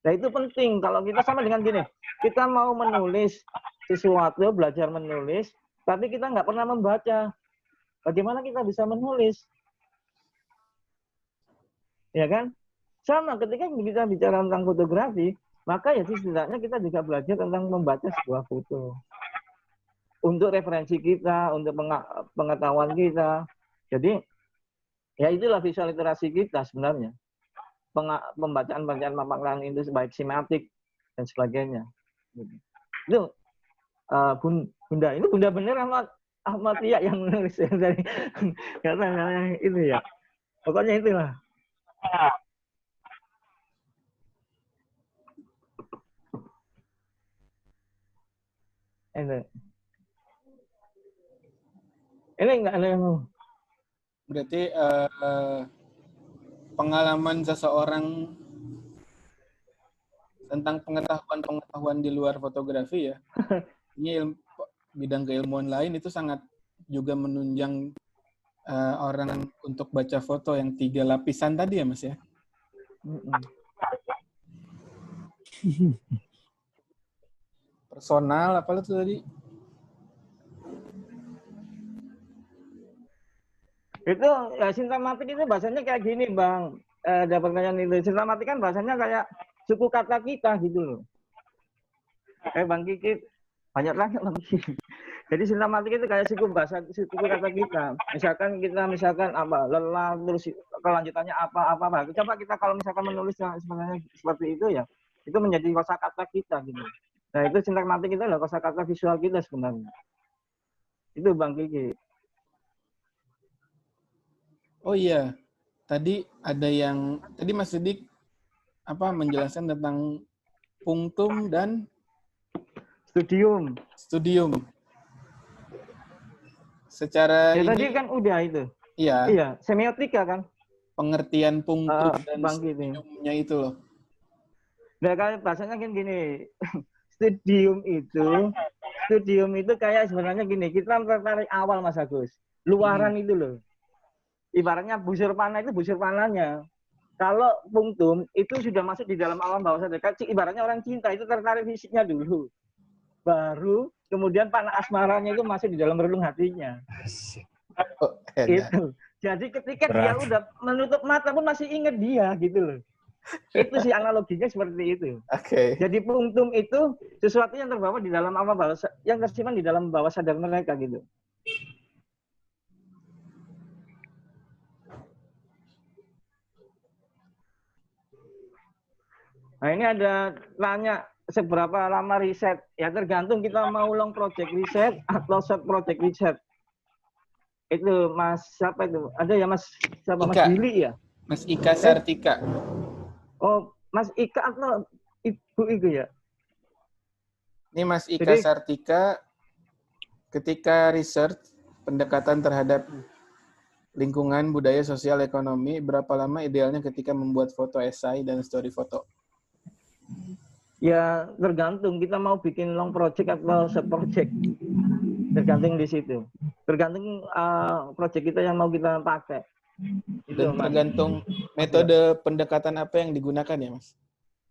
Nah itu penting. Kalau kita sama dengan gini, kita mau menulis sesuatu, belajar menulis, tapi kita nggak pernah membaca. Bagaimana kita bisa menulis? Ya kan? Sama ketika kita bicara tentang fotografi, maka ya setidaknya kita juga belajar tentang membaca sebuah foto. Untuk referensi kita, untuk pengetahuan kita. Jadi, ya itulah visual literasi kita sebenarnya. Pembacaan-bacaan makna itu baik simatik dan sebagainya. Itu Bunda, ini Bunda bener Ahmad Tia yang menulis dari katanya itu ya. Pokoknya itulah. Ini enggak ada yang berarti pengalaman seseorang tentang pengetahuan di luar fotografi ya. Ini bidang keilmuan lain itu sangat juga menunjang orang untuk baca foto yang 3 lapisan tadi ya Mas ya. personal apa itu tadi? Itu ya sintakmatik itu bahasanya kayak gini Bang. Ada pertanyaan itu. Sintakmatik kan bahasanya kayak suku kata kita gitu loh. Bang Kiki banyak tanya Bang Kiki. Jadi sintakmatik itu kayak suku kata kita. Misalkan apa lelah, terus kelanjutannya apa. Coba kita kalau misalkan menulis sebenarnya seperti itu ya, itu menjadi kosakata kita gitu. Nah itu sintakmatik itu adalah kosakata visual kita sebenarnya. Itu Bang Kiki. Oh iya, tadi Mas Sidik menjelaskan tentang punktum dan studium. Secara ya, ini tadi kan udah itu. Iya, semiotika kan. Pengertian punktum dan studiumnya itu loh. Nah, kan bahasanya kan gini. Studium itu kayak sebenarnya gini, kita tertarik awal Mas Agus. Luaran itu loh. Ibaratnya busur panah itu busur panahnya. Kalau punktum itu sudah masuk di dalam alam bawah sadar. Ibaratnya orang cinta itu tertarik fisiknya dulu. Baru kemudian panah asmaranya itu masuk di dalam relung hatinya. Itu. Jadi ketika dia udah menutup mata pun masih ingat dia gitu loh. Itu sih analoginya seperti itu. Oke. Jadi punktum itu sesuatu yang terbawa di dalam alam bawah, yang tersimpan di dalam bawah sadar mereka gitu. Nah ini ada tanya seberapa lama riset? Ya tergantung kita mau long project riset atau short project riset. Itu Mas siapa itu? Ada ya Mas siapa? Mas Billy ya? Mas Ika Sartika. Oh Mas Ika atau Ibu itu ya? Ini Mas Ika Sartika ketika research pendekatan terhadap lingkungan, budaya, sosial, ekonomi, berapa lama idealnya ketika membuat foto esai dan story foto? Ya tergantung kita mau bikin long project atau short project, tergantung di situ, tergantung project kita yang mau kita pakai. Dan tergantung metode pendekatan apa yang digunakan ya Mas?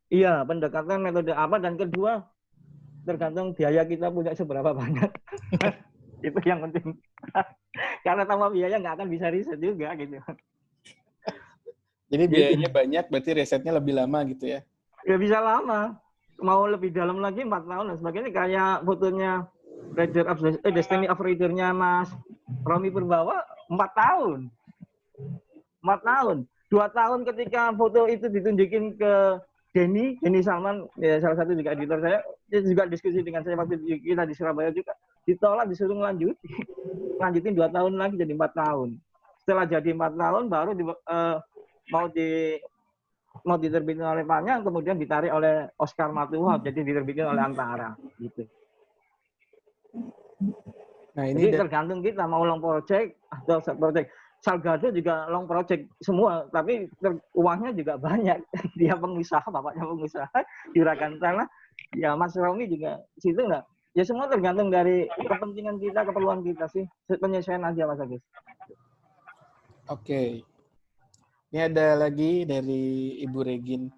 Iya, pendekatan metode apa, dan kedua tergantung biaya kita punya seberapa banyak. Itu yang penting. Karena tanpa biaya nggak akan bisa riset juga gitu. Jadi biayanya banyak, berarti risetnya lebih lama gitu ya? Ya bisa lama. Mau lebih dalam lagi 4 tahun dan sebagainya. Kayak fotonya Destiny of Reader-nya Mas Romi Purbawa 4 tahun. 4 tahun. 2 tahun ketika foto itu ditunjukin ke Denny Salman, ya salah satu juga editor saya, dia juga diskusi dengan saya waktu kita di Surabaya juga, ditolak, disuruh lanjutin 2 tahun lagi jadi 4 tahun. Setelah jadi 4 tahun baru mau diterbitin oleh Panya, kemudian ditarik oleh Oscar Matuha, jadi diterbitin oleh Antara gitu. Nah, ini jadi tergantung kita mau long project atau short project. Salgado juga long project semua, tapi uangnya juga banyak. Dia pengusaha, bapaknya pengusaha, juragan tanah. Ya Mas Romi juga situ enggak. Ya semua tergantung dari kepentingan kita, keperluan kita sih. Penyesuaian aja Mas Agus. Oke. Ini ada lagi dari Ibu Regin.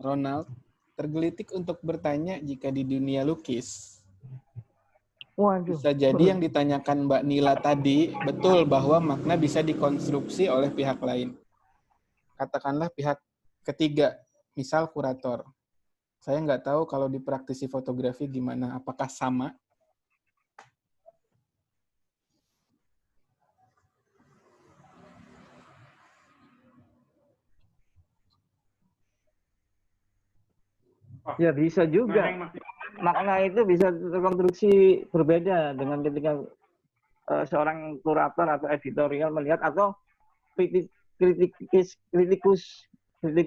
Ronald, tergelitik untuk bertanya jika di dunia lukis. Waduh. Bisa jadi yang ditanyakan Mbak Nila tadi, betul bahwa makna bisa dikonstruksi oleh pihak lain. Katakanlah pihak ketiga, misal kurator. Saya nggak tahu kalau di praktisi fotografi gimana, apakah sama? Ya bisa juga. Makna itu bisa terkonstruksi berbeda dengan ketika seorang kurator atau editorial melihat, atau kritikus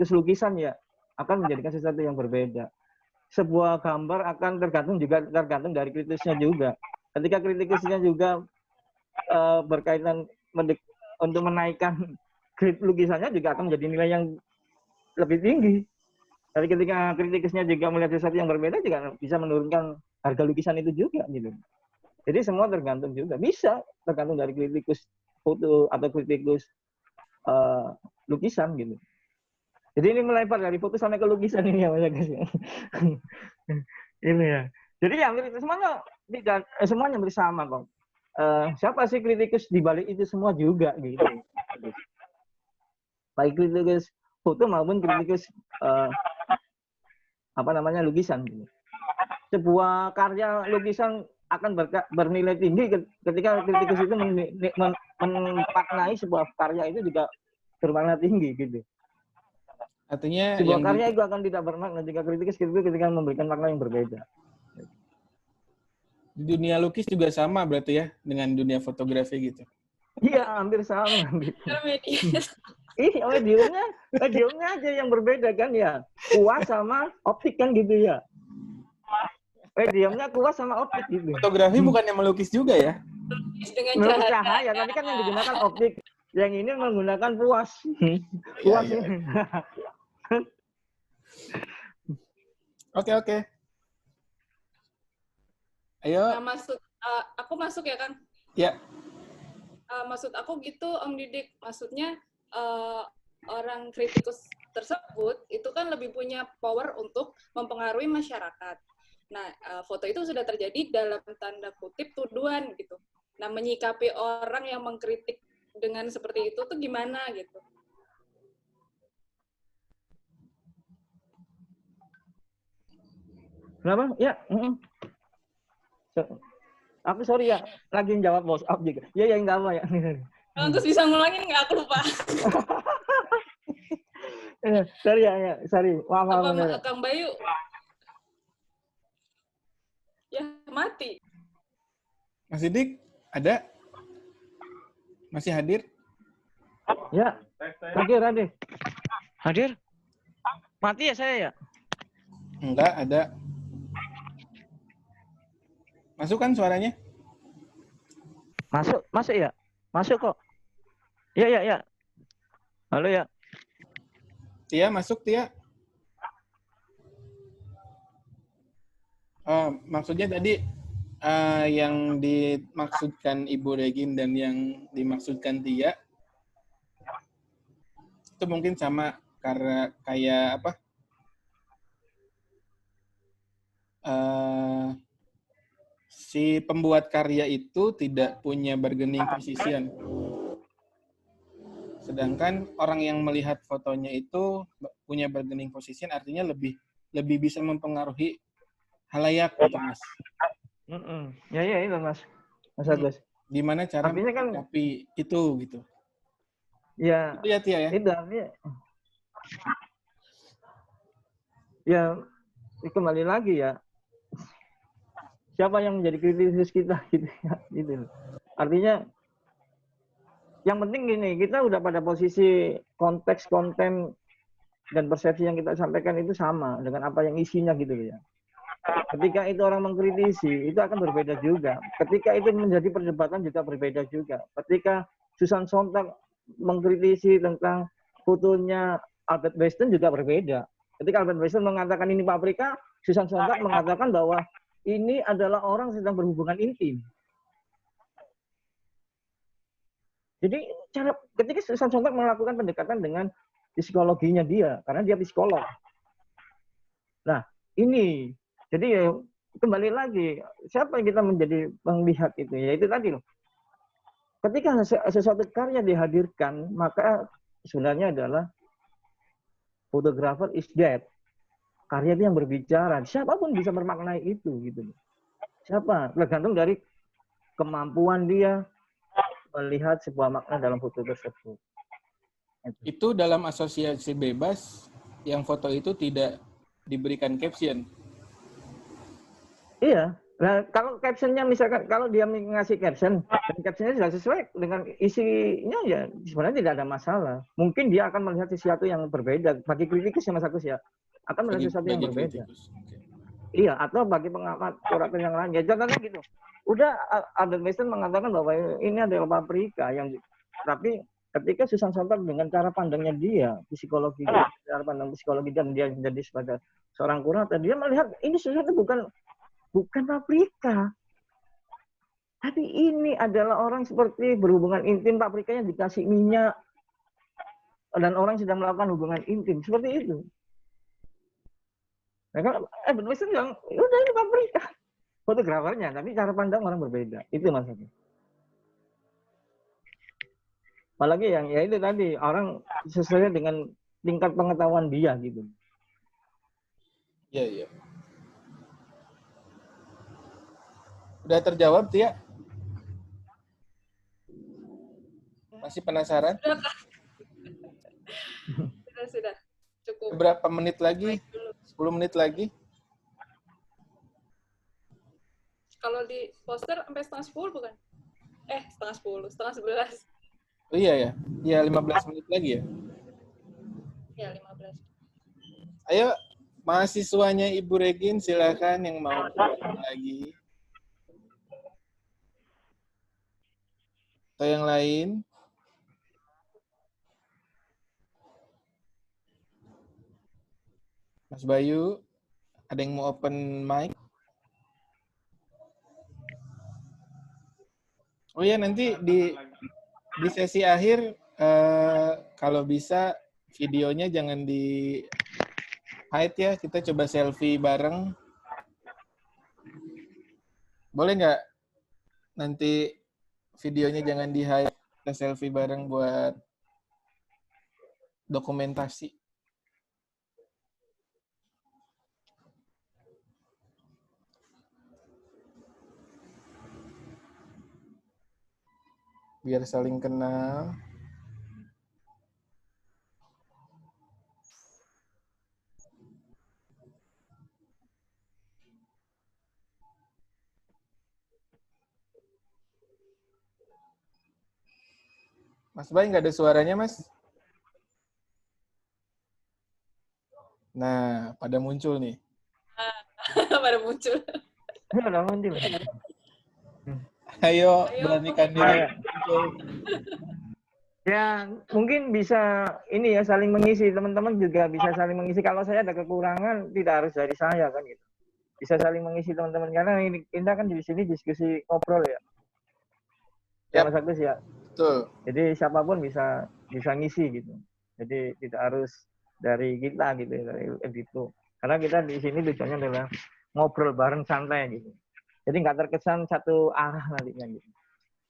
lukisan ya akan menjadikan sesuatu yang berbeda. Sebuah gambar akan tergantung dari kritisnya juga. Ketika kritikusnya juga berkaitan untuk menaikkan grade lukisannya, juga akan menjadi nilai yang lebih tinggi. Jadi ketika kritikusnya juga melihat sesuatu yang berbeda, juga bisa menurunkan harga lukisan itu juga gitu. Jadi semua tergantung juga, bisa tergantung dari kritikus foto atau kritikus lukisan gitu. Jadi ini melebar dari foto sampai ke lukisan ini ya Mas Agus. Ini ya. Jadi hampir semuanya tidak semuanya bersama kok. Siapa sih kritikus di balik itu semua juga gitu. Baik kritikus foto maupun kritikus lukisan gitu. Sebuah karya lukisan akan bernilai tinggi ketika kritikus itu memaknai sebuah karya itu juga bermakna tinggi gitu. Artinya sebuah karya itu akan tidak bermakna jika kritikus itu ketika memberikan makna yang berbeda. Di dunia lukis juga sama berarti ya dengan dunia fotografi gitu. Iya, hampir sama gitu. Mediumnya aja yang berbeda kan ya. Kuas sama optik kan gitu ya. Mediumnya kuas sama optik gitu. Fotografi bukannya melukis juga ya? Melukis dengan cahaya, tapi kan yang digunakan optik. Yang ini menggunakan puas. Puas ya. ini. Oke. Ayo. Nah, aku masuk ya, Kang? Ya. Maksud aku gitu, Om Didik. Maksudnya orang kritikus tersebut itu kan lebih punya power untuk mempengaruhi masyarakat. Nah, foto itu sudah terjadi dalam tanda kutip tuduhan gitu. Nah, menyikapi orang yang mengkritik dengan seperti itu tuh gimana gitu? Kenapa? Ya. Aku sorry ya, lagi jawab WhatsApp juga. Ya enggak apa ya. Terus bisa ngulangin nggak? Aku lupa. Sorry ya. Sorry. Maaf. Kang Bayu. Ya, mati. Mas Didik, ada? Masih hadir? Ya. Hadir. Hadir? Mati ya saya ya? Enggak, ada. Masuk kan suaranya? Masuk ya? Masuk kok. Ya. Halo ya. Tia, masuk Tia. Maksudnya tadi yang dimaksudkan Ibu Regin dan yang dimaksudkan Tia itu mungkin sama karena kayak apa? Si pembuat karya itu tidak punya bargaining position. Sedangkan orang yang melihat fotonya itu punya bargaining position, artinya lebih bisa mempengaruhi halayak gitu, Mas. Ya itu Mas Agus. Gimana cara menyikapi itu gitu? Ya. Itu ya Tia ya. Itu artinya. Ya kembali lagi ya. Siapa yang menjadi kritikus kita gitu ya. Gitu. Artinya yang penting gini, kita udah pada posisi konteks konten dan persepsi yang kita sampaikan itu sama dengan apa yang isinya gitu ya. Ketika itu orang mengkritisi, itu akan berbeda juga. Ketika itu menjadi perdebatan juga berbeda juga. Ketika Susan Sontag mengkritisi tentang fotonya Albert Weinstein juga berbeda. Ketika Albert Weinstein mengatakan ini paprika, Susan Sontag mengatakan bahwa ini adalah orang sedang berhubungan intim. Jadi ketika Susan Sontag melakukan pendekatan dengan psikologinya dia, karena dia psikolog. Nah, ini. Jadi ya, kembali lagi, siapa yang kita menjadi melihat itu? Ya itu tadi loh. Ketika sesuatu karya dihadirkan, maka sebenarnya adalah photographer is dead. Karya itu yang berbicara. Siapapun bisa bermaknai itu gitu. Siapa? Tergantung dari kemampuan dia melihat sebuah makna dalam foto tersebut. Itu dalam asosiasi bebas yang foto itu tidak diberikan caption. Iya. Nah, kalau captionnya misalkan kalau dia ngasih caption dan captionnya sudah sesuai dengan isinya ya sebenarnya tidak ada masalah. Mungkin dia akan melihat sesuatu yang berbeda. Bagi kritikus ya Mas Agus ya akan melihat sesuatu yang berbeda. Okay. Iya, atau bagi pengamat kurator yang lain. Ya contohnya gitu. Udah Albert Weinstein mengatakan bahwa ini adalah paprika yang tapi ketika Susan Sontag dengan cara pandangnya dia, psikologi, cara pandang psikologi dan dia menjadi sebagai seorang kurator, dia melihat ini sesuatu bukan paprika. Tapi ini adalah orang seperti berhubungan intim, paprika yang dikasih minyak dan orang sedang melakukan hubungan intim seperti itu. Nah, kalau Albert Weinstein bilang, udah ini paprika. fotografernya, tapi cara pandang orang berbeda. Itu maksudnya. Apalagi yang ya itu tadi orang sesuai dengan tingkat pengetahuan dia gitu. Iya, iya. Udah terjawab, Tia? Masih penasaran? Sudah. Cukup. Berapa menit lagi? 10 menit lagi? Kalau di poster sampai 9:30 bukan? Setengah 10, setengah 11. Oh iya ya? Iya, 15 menit lagi ya? Ya, 15. Ayo, mahasiswanya Ibu Regin, silakan yang mau lagi. Atau yang lain? Mas Bayu, ada yang mau open mic? Oh iya, nanti di sesi akhir, kalau bisa videonya jangan di hide ya, kita coba selfie bareng. Boleh nggak nanti videonya jangan di hide, kita selfie bareng buat dokumentasi. Biar saling kenal. Mas Bay, nggak ada suaranya, Mas? Nah, pada muncul nih. Baru muncul. Udah muncul. Ayo, beranikan diri. Ya, mungkin bisa ini ya saling mengisi, teman-teman juga bisa saling mengisi. Kalau saya ada kekurangan tidak harus dari saya kan gitu. Bisa saling mengisi teman-teman karena ini kita kan di sini diskusi ngobrol ya. Yap. Mas Agus ya. Betul. Jadi siapapun bisa ngisi gitu. Jadi tidak harus dari kita gitu, dari itu. Karena kita di sini tujuannya adalah ngobrol bareng santai gitu. Jadi nggak terkesan satu arah nantinya gitu.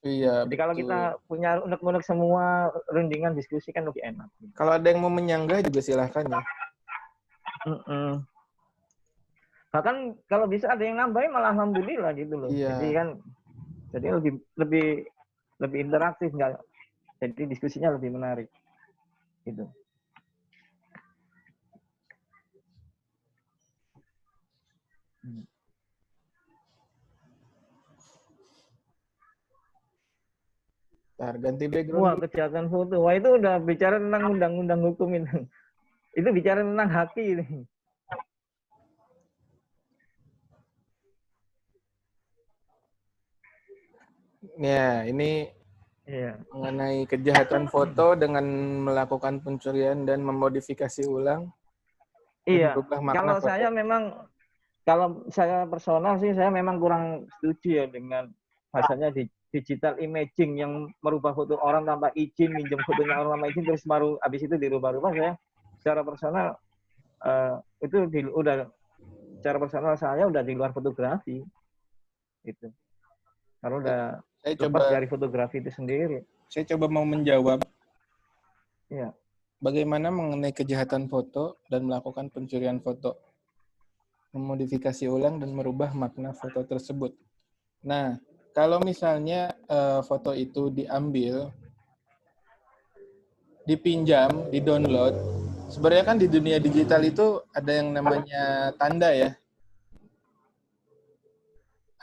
Iya. Jadi kalau kita punya unek-unek semua rundingan diskusi kan lebih enak. Gitu. Kalau ada yang mau menyanggah juga silahkan ya. Bahkan kalau bisa ada yang nambahin malah alhamdulillah gitu loh. Iya. Jadi kan jadi lebih interaktif nggak. Jadi diskusinya lebih menarik. Gitu. Ntar ganti background. Wah, kejahatan foto. Wah, itu udah bicara tentang undang-undang hukum itu. Itu bicara tentang haki ini. Ya, ini mengenai kejahatan foto dengan melakukan pencurian dan memodifikasi ulang. Iya. Kalau foto. Saya memang, kalau saya personal sih, saya memang kurang setuju ya dengan bahasanya di digital imaging yang merubah foto orang tanpa izin, minjem fotonya orang tanpa izin, terus baru habis itu dirubah-rubah. Saya secara personal itu udah secara personal saya udah di luar fotografi itu. Karena udah lepas dari fotografi itu sendiri. Saya coba mau menjawab. Ya. Bagaimana mengenai kejahatan foto dan melakukan pencurian foto, memodifikasi ulang dan merubah makna foto tersebut. Nah, kalau misalnya foto itu diambil, dipinjam, di-download, sebenarnya kan di dunia digital itu ada yang namanya tanda ya.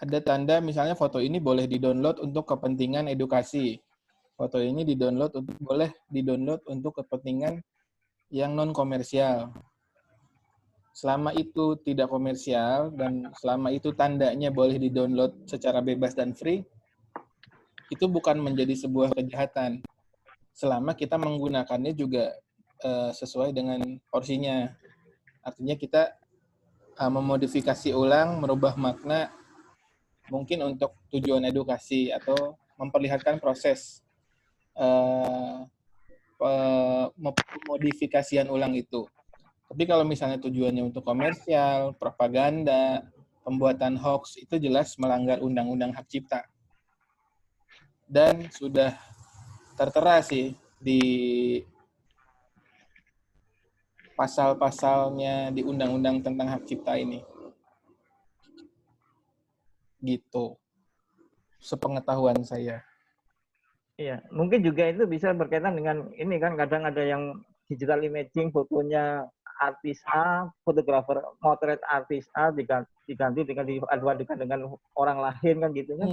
Ada tanda misalnya foto ini boleh di-download untuk kepentingan edukasi. Foto ini boleh di-download untuk kepentingan yang non-komersial. Selama itu tidak komersial dan selama itu tandanya boleh di-download secara bebas dan free, itu bukan menjadi sebuah kejahatan. Selama kita menggunakannya juga sesuai dengan porsinya. Artinya kita memodifikasi ulang, merubah makna mungkin untuk tujuan edukasi atau memperlihatkan proses pemodifikasian ulang itu. Tapi kalau misalnya tujuannya untuk komersial, propaganda, pembuatan hoax itu jelas melanggar Undang-Undang Hak Cipta. Dan sudah tertera sih di pasal-pasalnya di Undang-Undang tentang Hak Cipta ini. Gitu. Sepengetahuan saya. Iya, mungkin juga itu bisa berkaitan dengan ini kan, kadang ada yang digital imaging fotonya artis A, fotografer motret artis A diganti dengan orang lain kan gitu kan.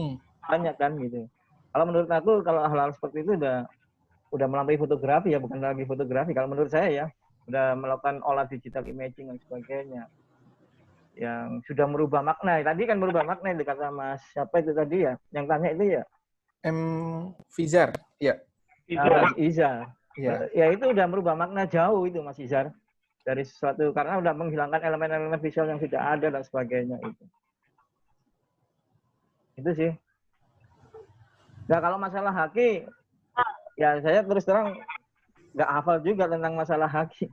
Banyak kan gitu. Kalau menurut aku kalau hal-hal seperti itu udah melampaui fotografi ya, bukan lagi fotografi. Kalau menurut saya ya, udah melakukan olah digital imaging dan sebagainya. Yang sudah merubah makna. Tadi kan merubah makna itu kata Mas siapa itu tadi ya? Yang tanya itu ya? Fizar, ya. Mas Izar. Ya. Ya itu udah merubah makna jauh itu Mas Izar. Dari sesuatu, karena udah menghilangkan elemen-elemen visual yang sudah ada dan sebagainya itu. Itu sih. Nah kalau masalah haki, ya saya terus terang nggak hafal juga tentang masalah haki.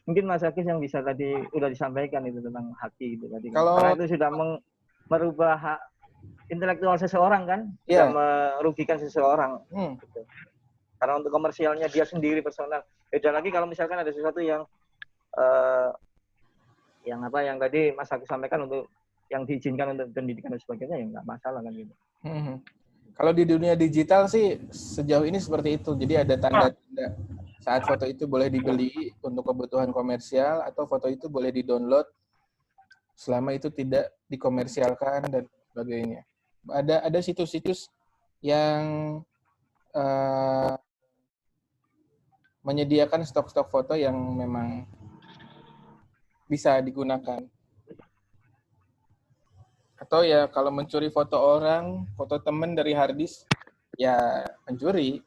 Mungkin Mas Hakis yang bisa tadi udah disampaikan itu tentang haki itu tadi. Karena itu sudah merubah hak intelektual seseorang kan, sudah merugikan seseorang. Gitu. Karena untuk komersialnya dia sendiri personal. Beda lagi kalau misalkan ada sesuatu yang tadi Mas Hakis sampaikan untuk yang diizinkan untuk pendidikan dan sebagainya, ya nggak masalah kan gitu. Kalau di dunia digital sih sejauh ini seperti itu. Jadi ada tanda-tanda saat foto itu boleh dibeli untuk kebutuhan komersial atau foto itu boleh di-download selama itu tidak dikomersialkan dan sebagainya. Ada situs-situs yang menyediakan stok-stok foto yang memang bisa digunakan. Atau ya kalau mencuri foto orang, foto teman dari harddisk, ya mencuri.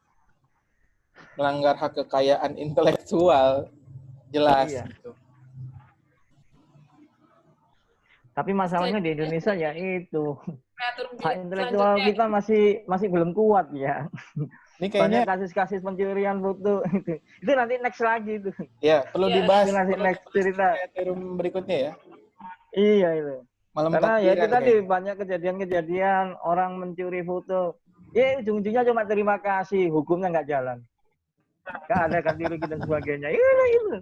Melanggar hak kekayaan intelektual, jelas. Iya. Gitu. Tapi masalahnya di Indonesia ya itu. Hak intelektual kita masih belum kuat ya. Ini kayaknya banyak kasus-kasus pencurian foto itu. Itu nanti next lagi itu. Ya, perlu dibahas. Itu nanti next cerita. Berikutnya ya. Iya itu. Malam karena ya itu tadi kayaknya. banyak kejadian-kejadian orang mencuri foto. Ya ujung-ujungnya cuma terima kasih, hukumnya nggak jalan. Nggak ada ganti rugi dan sebagainya. Itu.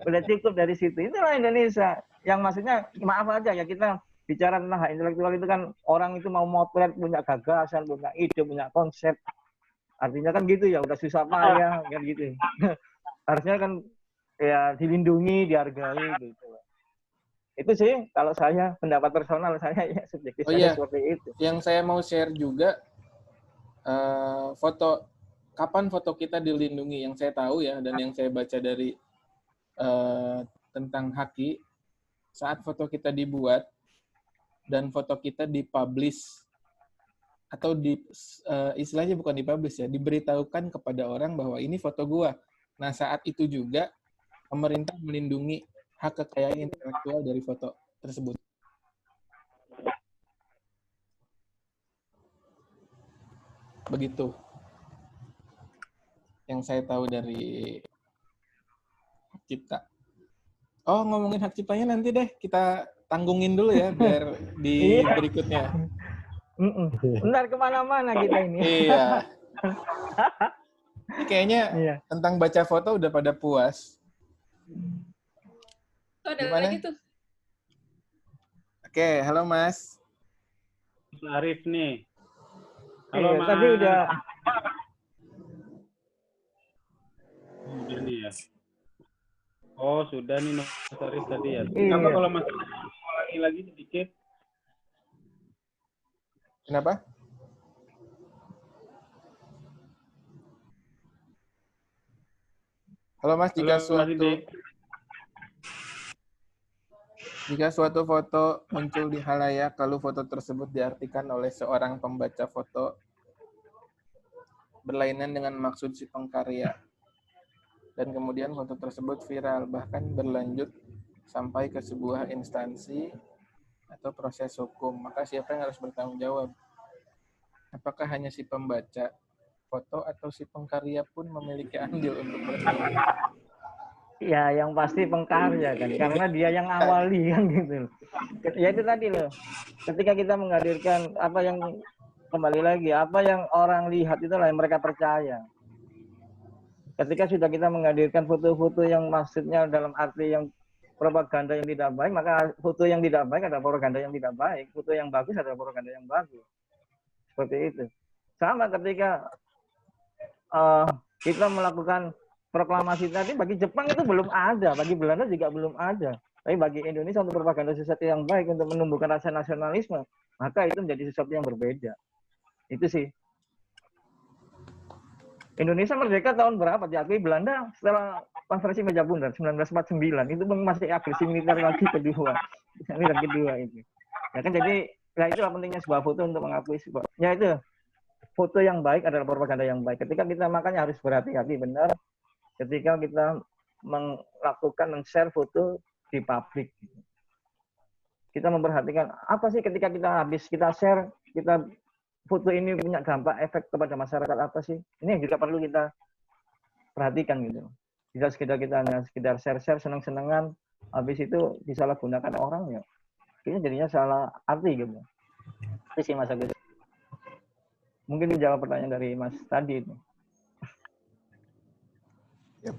Udah cukup dari situ. Itulah Indonesia. Yang maksudnya maaf aja ya, kita bicara tentang hak intelektual itu kan orang itu mau motret, punya gagasan, punya ide, punya konsep. Artinya kan gitu ya, udah susah payah kan gitu. Harusnya kan ya dilindungi, dihargai gitu. Itu sih kalau saya, pendapat personal saya ya subjektif seperti itu. Yang saya mau share juga kapan foto kita dilindungi, yang saya tahu ya dan yang saya baca dari tentang haki, saat foto kita dibuat dan foto kita dipublish atau istilahnya bukan dipublish ya, diberitahukan kepada orang bahwa ini foto gua. Nah, saat itu juga pemerintah melindungi hak kekayaan intelektual dari foto tersebut. Begitu. Yang saya tahu dari hak cipta. Oh, ngomongin hak ciptanya nanti deh kita tanggungin dulu ya, biar di berikutnya. Bentar kemana-mana kita ini. Iya. Ini kayaknya tentang baca foto udah pada puas. Ada gimana? lagi tuh. Oke, halo Mas. Mas Arif nih. Halo Mas. Tadi udah. Sudah nih ya. Oh sudah nih Mas Arif tadi ya. Iya. Kenapa kalau Mas lagi sedikit? Kenapa? Halo Mas, jika suatu foto muncul di khalayak, lalu foto tersebut diartikan oleh seorang pembaca foto berlainan dengan maksud si pengkarya, dan kemudian foto tersebut viral, bahkan berlanjut sampai ke sebuah instansi atau proses hukum, maka siapa yang harus bertanggung jawab? Apakah hanya si pembaca foto atau si pengkarya pun memiliki andil untuk bertanggung jawab? Ya, yang pasti pengkarya kan, karena dia yang awali kan gitu. Ya itu tadi loh, ketika kita menghadirkan apa yang kembali lagi, apa yang orang lihat itulah yang mereka percaya. Ketika sudah kita menghadirkan foto-foto yang maksudnya dalam arti yang propaganda yang tidak baik, maka foto yang tidak baik adalah propaganda yang tidak baik, foto yang bagus adalah propaganda yang bagus. Seperti itu. Sama ketika kita melakukan proklamasi tadi, bagi Jepang itu belum ada, bagi Belanda juga belum ada. Tapi bagi Indonesia untuk propaganda sesuatu yang baik, untuk menumbuhkan rasa nasionalisme, maka itu menjadi sesuatu yang berbeda. Itu sih. Indonesia merdeka tahun berapa? Diakui Belanda setelah konferensi meja bundar 1949. Itu masih agresi militer lagi kedua. Militer kedua itu. Ya kan, jadi ya itulah pentingnya sebuah foto untuk mengakui sebuah. Ya itu, foto yang baik adalah propaganda yang baik. Ketika kita makanya harus berhati-hati benar ketika kita melakukan men-share foto di publik. Kita memperhatikan apa sih ketika kita habis kita share, kita foto ini punya dampak efek kepada masyarakat apa sih? Ini yang juga perlu kita perhatikan gitu. Tidak sekedar kita hanya sekedar share-share senang-senangan, habis itu disalahgunakan orang ya. Ini jadinya salah arti gitu. Itu sih Mas Agus. Mungkin dijawab pertanyaan dari Mas tadi itu.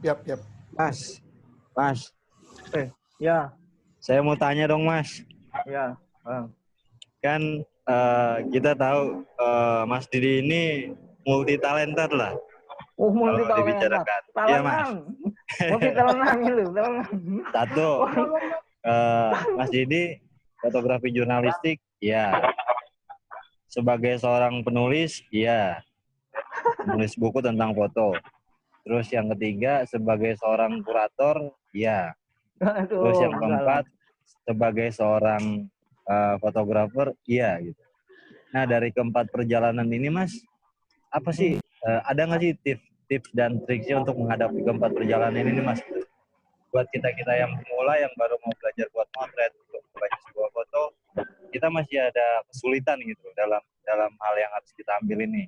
Yap. Mas. Ya. Saya mau tanya dong, Mas. Ya, Bang. Kan kita tahu Mas Didi ini multi talented lah. Oh, multi kalau talented. dibicarakan. Iya, Mas. Multi talented itu. Satu, Mas Didi fotografi jurnalistik, ya. Sebagai seorang penulis, ya. Menulis buku tentang foto. Terus yang ketiga, sebagai seorang kurator, ya. Terus yang keempat, sebagai seorang fotografer, iya gitu. Nah, dari keempat perjalanan ini, Mas, apa sih, ada nggak sih tips dan triknya untuk menghadapi keempat perjalanan ini, Mas? Buat kita-kita yang pemula, yang baru mau belajar buat motret, untuk membaca sebuah foto, kita masih ada kesulitan gitu dalam hal yang harus kita ambil ini.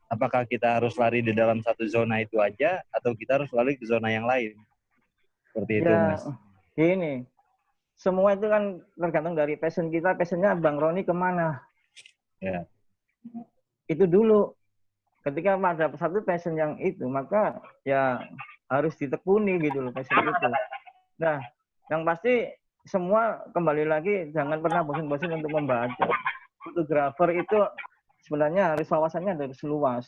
Apakah kita harus lari di dalam satu zona itu aja, atau kita harus lari ke zona yang lain? Seperti itu, Mas. Gini, semua itu kan tergantung dari passion kita. Passionnya Bang Roni kemana? Ya. Itu dulu. Ketika ada satu passion yang itu, maka ya harus ditekuni gitu loh passion itu. Nah, yang pasti semua kembali lagi jangan pernah bosan-bosan untuk membaca. Fotografer itu sebenarnya harus wawasannya harus luas.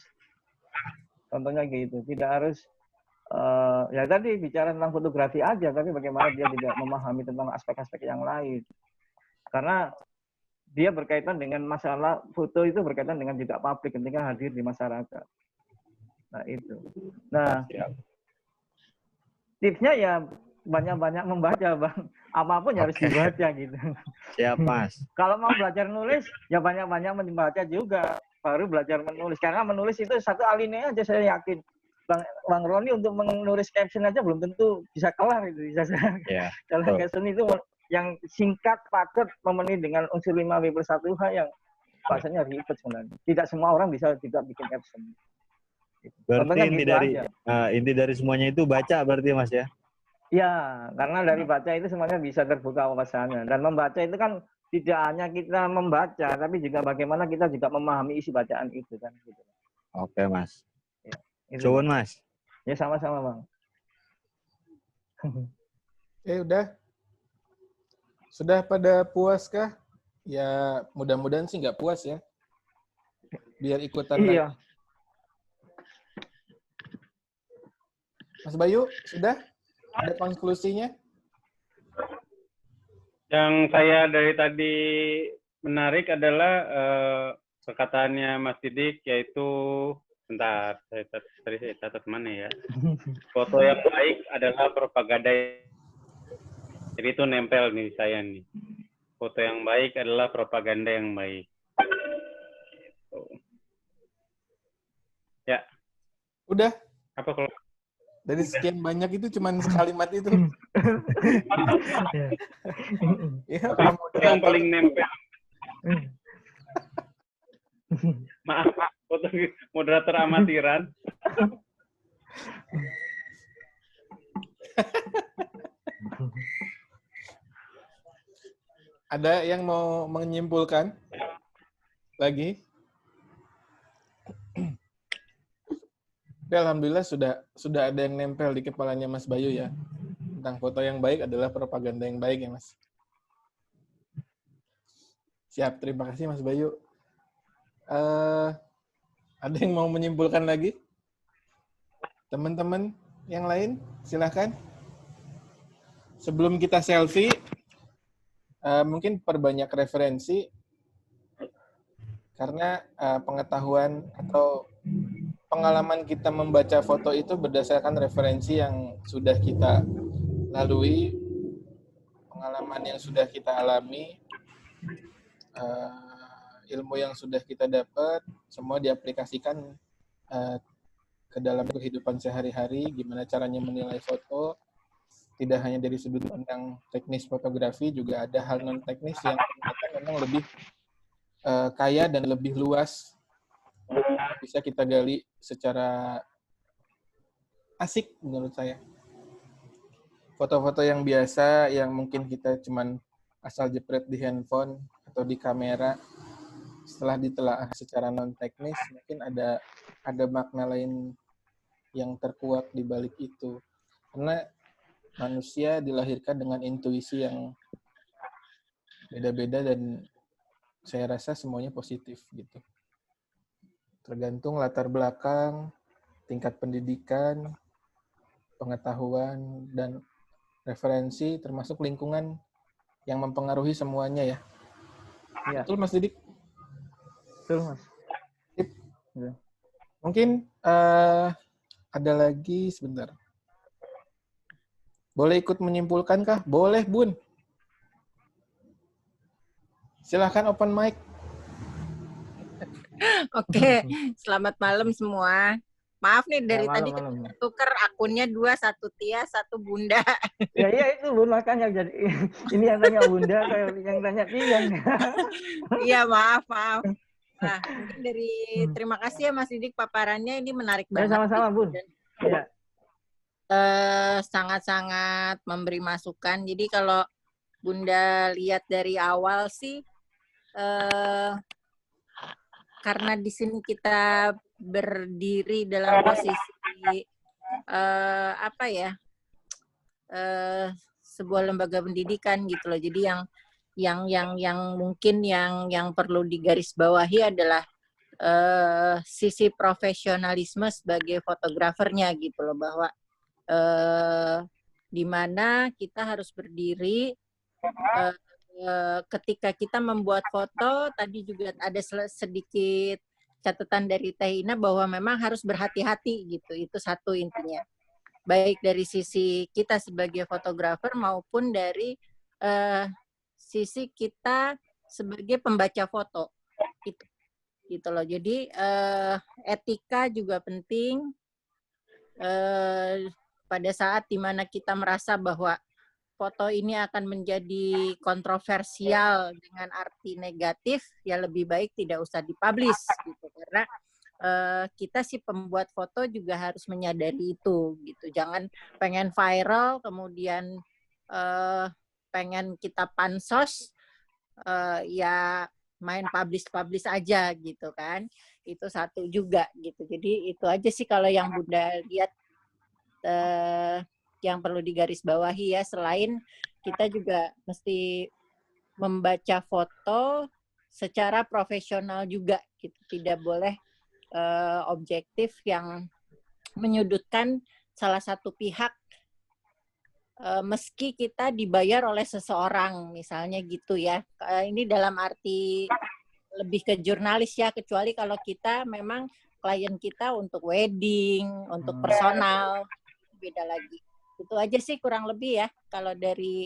Contohnya gitu. Tidak harus ya tadi bicara tentang fotografi aja, tapi bagaimana dia tidak memahami tentang aspek-aspek yang lain. Karena dia berkaitan dengan masalah foto itu berkaitan dengan juga publik ketika hadir di masyarakat. Nah itu. Nah tipsnya ya banyak-banyak membaca, Bang. Apapun harus dibaca gitu. Siap, Mas. Kalau mau belajar nulis ya banyak-banyak membaca juga, baru belajar menulis. Karena menulis itu satu alinea aja saya yakin. Bang Roni untuk menulis caption aja belum tentu bisa kelar itu. Yeah, kalau caption itu yang singkat, padat, memenuhi dengan unsur 5W+1H yang bahasanya ribet sebenarnya. Tidak semua orang bisa juga bikin caption. Berarti inti dari semuanya itu baca berarti, Mas ya? Ya, karena dari baca itu semuanya bisa terbuka wawasannya. Dan membaca itu kan tidak hanya kita membaca, tapi juga bagaimana kita juga memahami isi bacaan itu kan. Gitu. Oke, Mas. Cuman, Mas. Ya sama-sama, Bang. Udah. Sudah pada puas kah? Ya mudah-mudahan sih nggak puas ya. Biar ikutan lagi. Mas Bayu, sudah? Ada konklusinya? Yang saya dari tadi menarik adalah perkataannya Mas Didik, yaitu bentar, saya catat mana ya? Foto yang baik adalah propaganda. Jadi itu nempel nih saya nih. Foto yang baik adalah propaganda yang baik. Ya. Udah. Apa kalau dari sekian banyak itu cuman sekalimat itu. Ya, yang paling nempel. Maaf, moderator amatiran. Ada yang mau menyimpulkan lagi? Tapi alhamdulillah sudah ada yang nempel di kepalanya Mas Bayu ya. Tentang foto yang baik adalah propaganda yang baik ya Mas. Siap, terima kasih Mas Bayu. Ada yang mau menyimpulkan lagi? Teman-teman yang lain, silakan. Sebelum kita selfie, mungkin perbanyak referensi karena pengetahuan atau pengalaman kita membaca foto itu berdasarkan referensi yang sudah kita lalui, pengalaman yang sudah kita alami, ilmu yang sudah kita dapat, semua diaplikasikan ke dalam kehidupan sehari-hari, gimana caranya menilai foto, tidak hanya dari sudut pandang teknis fotografi, juga ada hal non-teknis yang ternyata memang lebih kaya dan lebih luas, bisa kita gali secara asik menurut saya. Foto-foto yang biasa, yang mungkin kita cuman asal jepret di handphone atau di kamera, setelah ditelaah secara non-teknis, mungkin ada makna lain yang terkuak di balik itu. Karena manusia dilahirkan dengan intuisi yang beda-beda dan saya rasa semuanya positif gitu. Tergantung latar belakang, tingkat pendidikan, pengetahuan, dan referensi, termasuk lingkungan yang mempengaruhi semuanya ya. Iya. Betul Mas Didik? Betul Mas. Ya. Mungkin ada lagi sebentar. Boleh ikut menyimpulkan kah? Boleh Bun. Silahkan open mic. Oke, selamat malam semua. Maaf nih dari Ya, tadi malam. kita tuker akunnya 2, 1 Tia, 1 Bunda. Ya iya itu Bun, makanya jadi ini yang tanya Bunda, yang tanya Tian. Iya, maaf. Nah, mungkin dari terima kasih ya Mas Didik paparannya, ini menarik Ya banget. sama-sama Bun. Ya. Sangat-sangat memberi masukan. Jadi kalau Bunda lihat dari awal sih, karena di sini kita berdiri dalam posisi sebuah lembaga pendidikan gitu loh. Jadi yang mungkin yang perlu digarisbawahi adalah sisi profesionalisme sebagai fotografernya gitu loh, bahwa di mana kita harus berdiri ketika kita membuat foto. Tadi juga ada sedikit catatan dari Teh Ina bahwa memang harus berhati-hati gitu. Itu satu intinya. Baik dari sisi kita sebagai fotografer maupun dari sisi kita sebagai pembaca foto. Itu gitu loh. Jadi etika juga penting. Pada saat dimana kita merasa bahwa foto ini akan menjadi kontroversial dengan arti negatif, ya lebih baik tidak usah dipublish gitu. Karena kita si pembuat foto juga harus menyadari itu gitu. Jangan pengen viral kemudian pengen kita pansos ya main publish aja gitu kan. Itu satu juga gitu. Jadi itu aja sih kalau yang Bunda lihat yang perlu digarisbawahi ya. Selain kita juga mesti membaca foto secara profesional juga gitu. Tidak boleh objektif yang menyudutkan salah satu pihak meski kita dibayar oleh seseorang misalnya gitu ya. Ini dalam arti lebih ke jurnalis ya, kecuali kalau kita memang klien kita untuk wedding, untuk personal, beda lagi. Itu aja sih kurang lebih ya kalau dari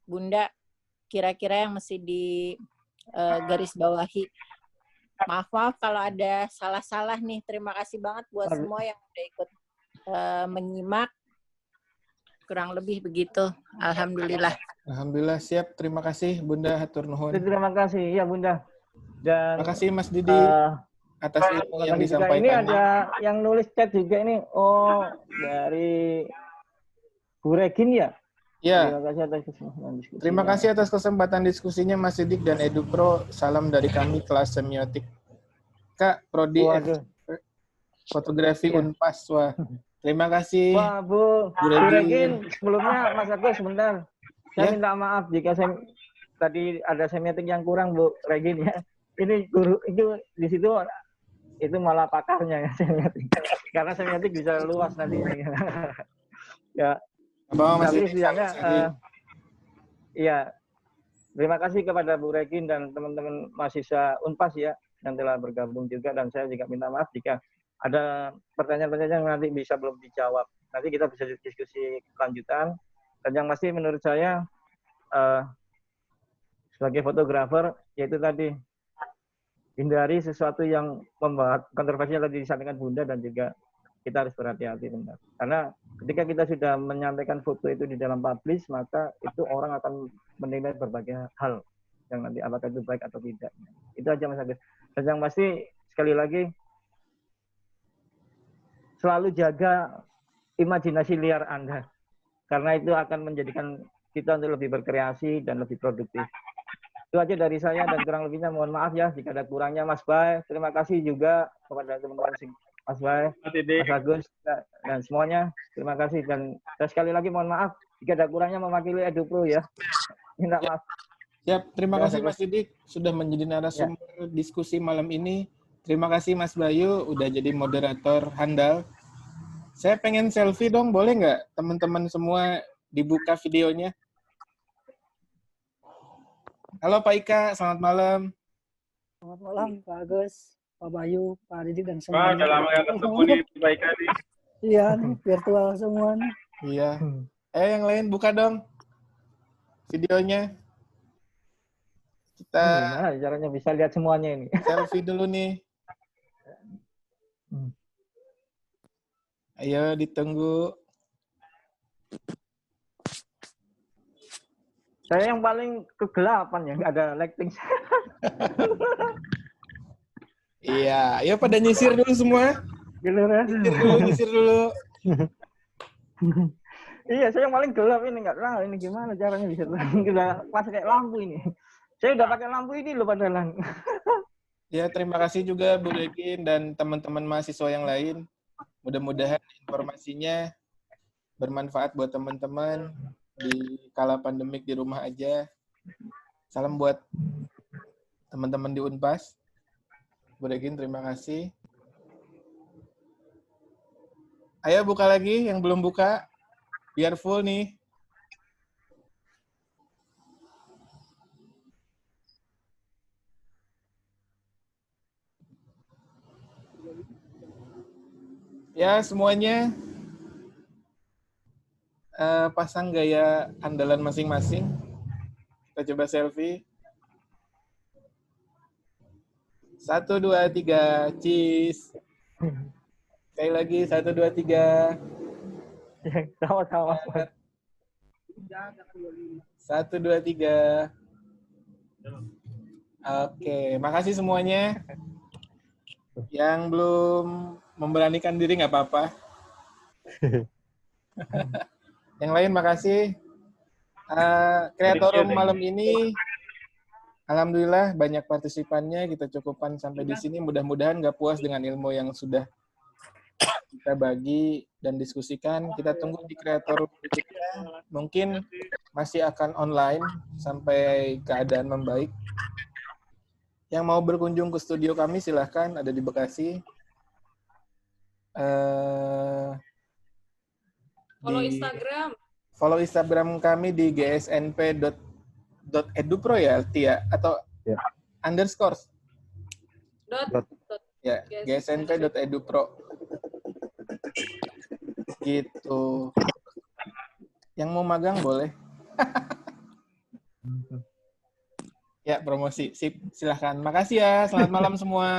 Bunda kira-kira yang mesti digarisbawahi. Maaf kalau ada salah-salah nih. Terima kasih banget buat semua yang udah ikut menyimak. Kurang lebih begitu. Alhamdulillah. Alhamdulillah siap. Terima kasih Bunda, hatur nuhun. Terima kasih ya Bunda. Dan terima kasih Mas Didi. atas ilmu yang Terima kasih juga. Ini disampaikannya. ada yang nulis chat juga ini. Oh, dari Bu Regin ya? Ya, Terima kasih atas kesempatan diskusinya. terima kasih atas kesempatan diskusinya Mas Sidik dan EduPro. Salam dari kami kelas semiotik. Kak, Prodi Waduh. Fotografi Iya. Unpas. Wah, terima kasih. Wah, Bu Regin, sebelumnya Mas Agus sebentar. Saya Ya. minta maaf jika saya tadi ada semiotik yang kurang, Bu Regin ya. Ini guru itu di situ itu malah pakarnya ya semiotik. Karena semiotik bisa luas nanti. Ya. Tapi setidaknya iya. Terima kasih kepada Bu Regin dan teman-teman mahasiswa Unpas ya yang telah bergabung juga, dan saya juga minta maaf jika ada pertanyaan-pertanyaan yang nanti bisa belum dijawab. Nanti kita bisa diskusi lanjutan. Dan yang pasti menurut saya sebagai fotografer yaitu tadi hindari sesuatu yang membuat kontroversial tadi disampaikan Bunda, dan juga kita harus berhati-hati benar. Karena ketika kita sudah menyampaikan foto itu di dalam publish, maka itu orang akan menilai berbagai hal yang nanti apakah itu baik atau tidak. Itu aja Mas Agus. Dan yang pasti sekali lagi selalu jaga imajinasi liar Anda. Karena itu akan menjadikan kita untuk lebih berkreasi dan lebih produktif. Itu aja dari saya, dan kurang lebihnya mohon maaf ya jika ada kurangnya Mas Bay. Terima kasih juga kepada teman-teman Mas Bay, Mas Agus, dan semuanya. Terima kasih, dan sekali lagi mohon maaf jika ada kurangnya mewakili EduPro ya. Minta maaf. Siap, terima kasih Mas Sidik sudah menjadi narasumber diskusi malam ini. Terima kasih Mas Bayu udah jadi moderator handal. Saya pengen selfie dong, boleh nggak teman-teman semua dibuka videonya? Halo Pak Ika, selamat malam. Selamat malam Pak Agus, Pak Bayu, Pak Didik, dan Wah, semuanya. udah lama nggak ketemu nih Pak Ika nih. Iya, nih, virtual semua nih. Iya. Yang lain buka dong videonya. Kita gimana caranya bisa lihat semuanya ini? Selfie dulu nih. Ayo ditunggu. Saya yang paling kegelapan ya, nggak ada lighting. Iya, ayo pada nyisir dulu semua. Nyisir dulu. Iya, saya yang paling gelap ini, nggak tahu ini gimana caranya bisa udah pakai lampu ini. Saya udah pakai lampu ini loh padahal. Ya, terima kasih juga Bu Regin dan teman-teman mahasiswa yang lain. Mudah-mudahan informasinya bermanfaat buat teman-teman di kala pandemik di rumah aja. Salam buat teman-teman di Unpas. Bu Regin, terima kasih. Ayo buka lagi yang belum buka, biar full nih. Ya, semuanya pasang gaya andalan masing-masing. Kita coba selfie. 1, 2, 3, cheese. Sekali lagi, 1, 2, 3. Sama-sama. 1, 2, 3. Oke, makasih semuanya. Yang belum memberanikan diri nggak apa-apa. Yang lain makasih. Kreator Room malam ini, alhamdulillah banyak partisipannya. Kita cukupkan sampai di sini. Mudah-mudahan nggak puas dengan ilmu yang sudah kita bagi dan diskusikan. Kita tunggu di Kreator Room berikutnya. Mungkin masih akan online sampai keadaan membaik. Yang mau berkunjung ke studio kami silahkan, ada di Bekasi. Follow Instagram kami di gsnp.edupro ya, Tia, atau underscore. Ya, gsnp.edupro. Gitu. Yang mau magang boleh. Ya, promosi. Sip, silahkan. Makasih ya. Selamat malam semua.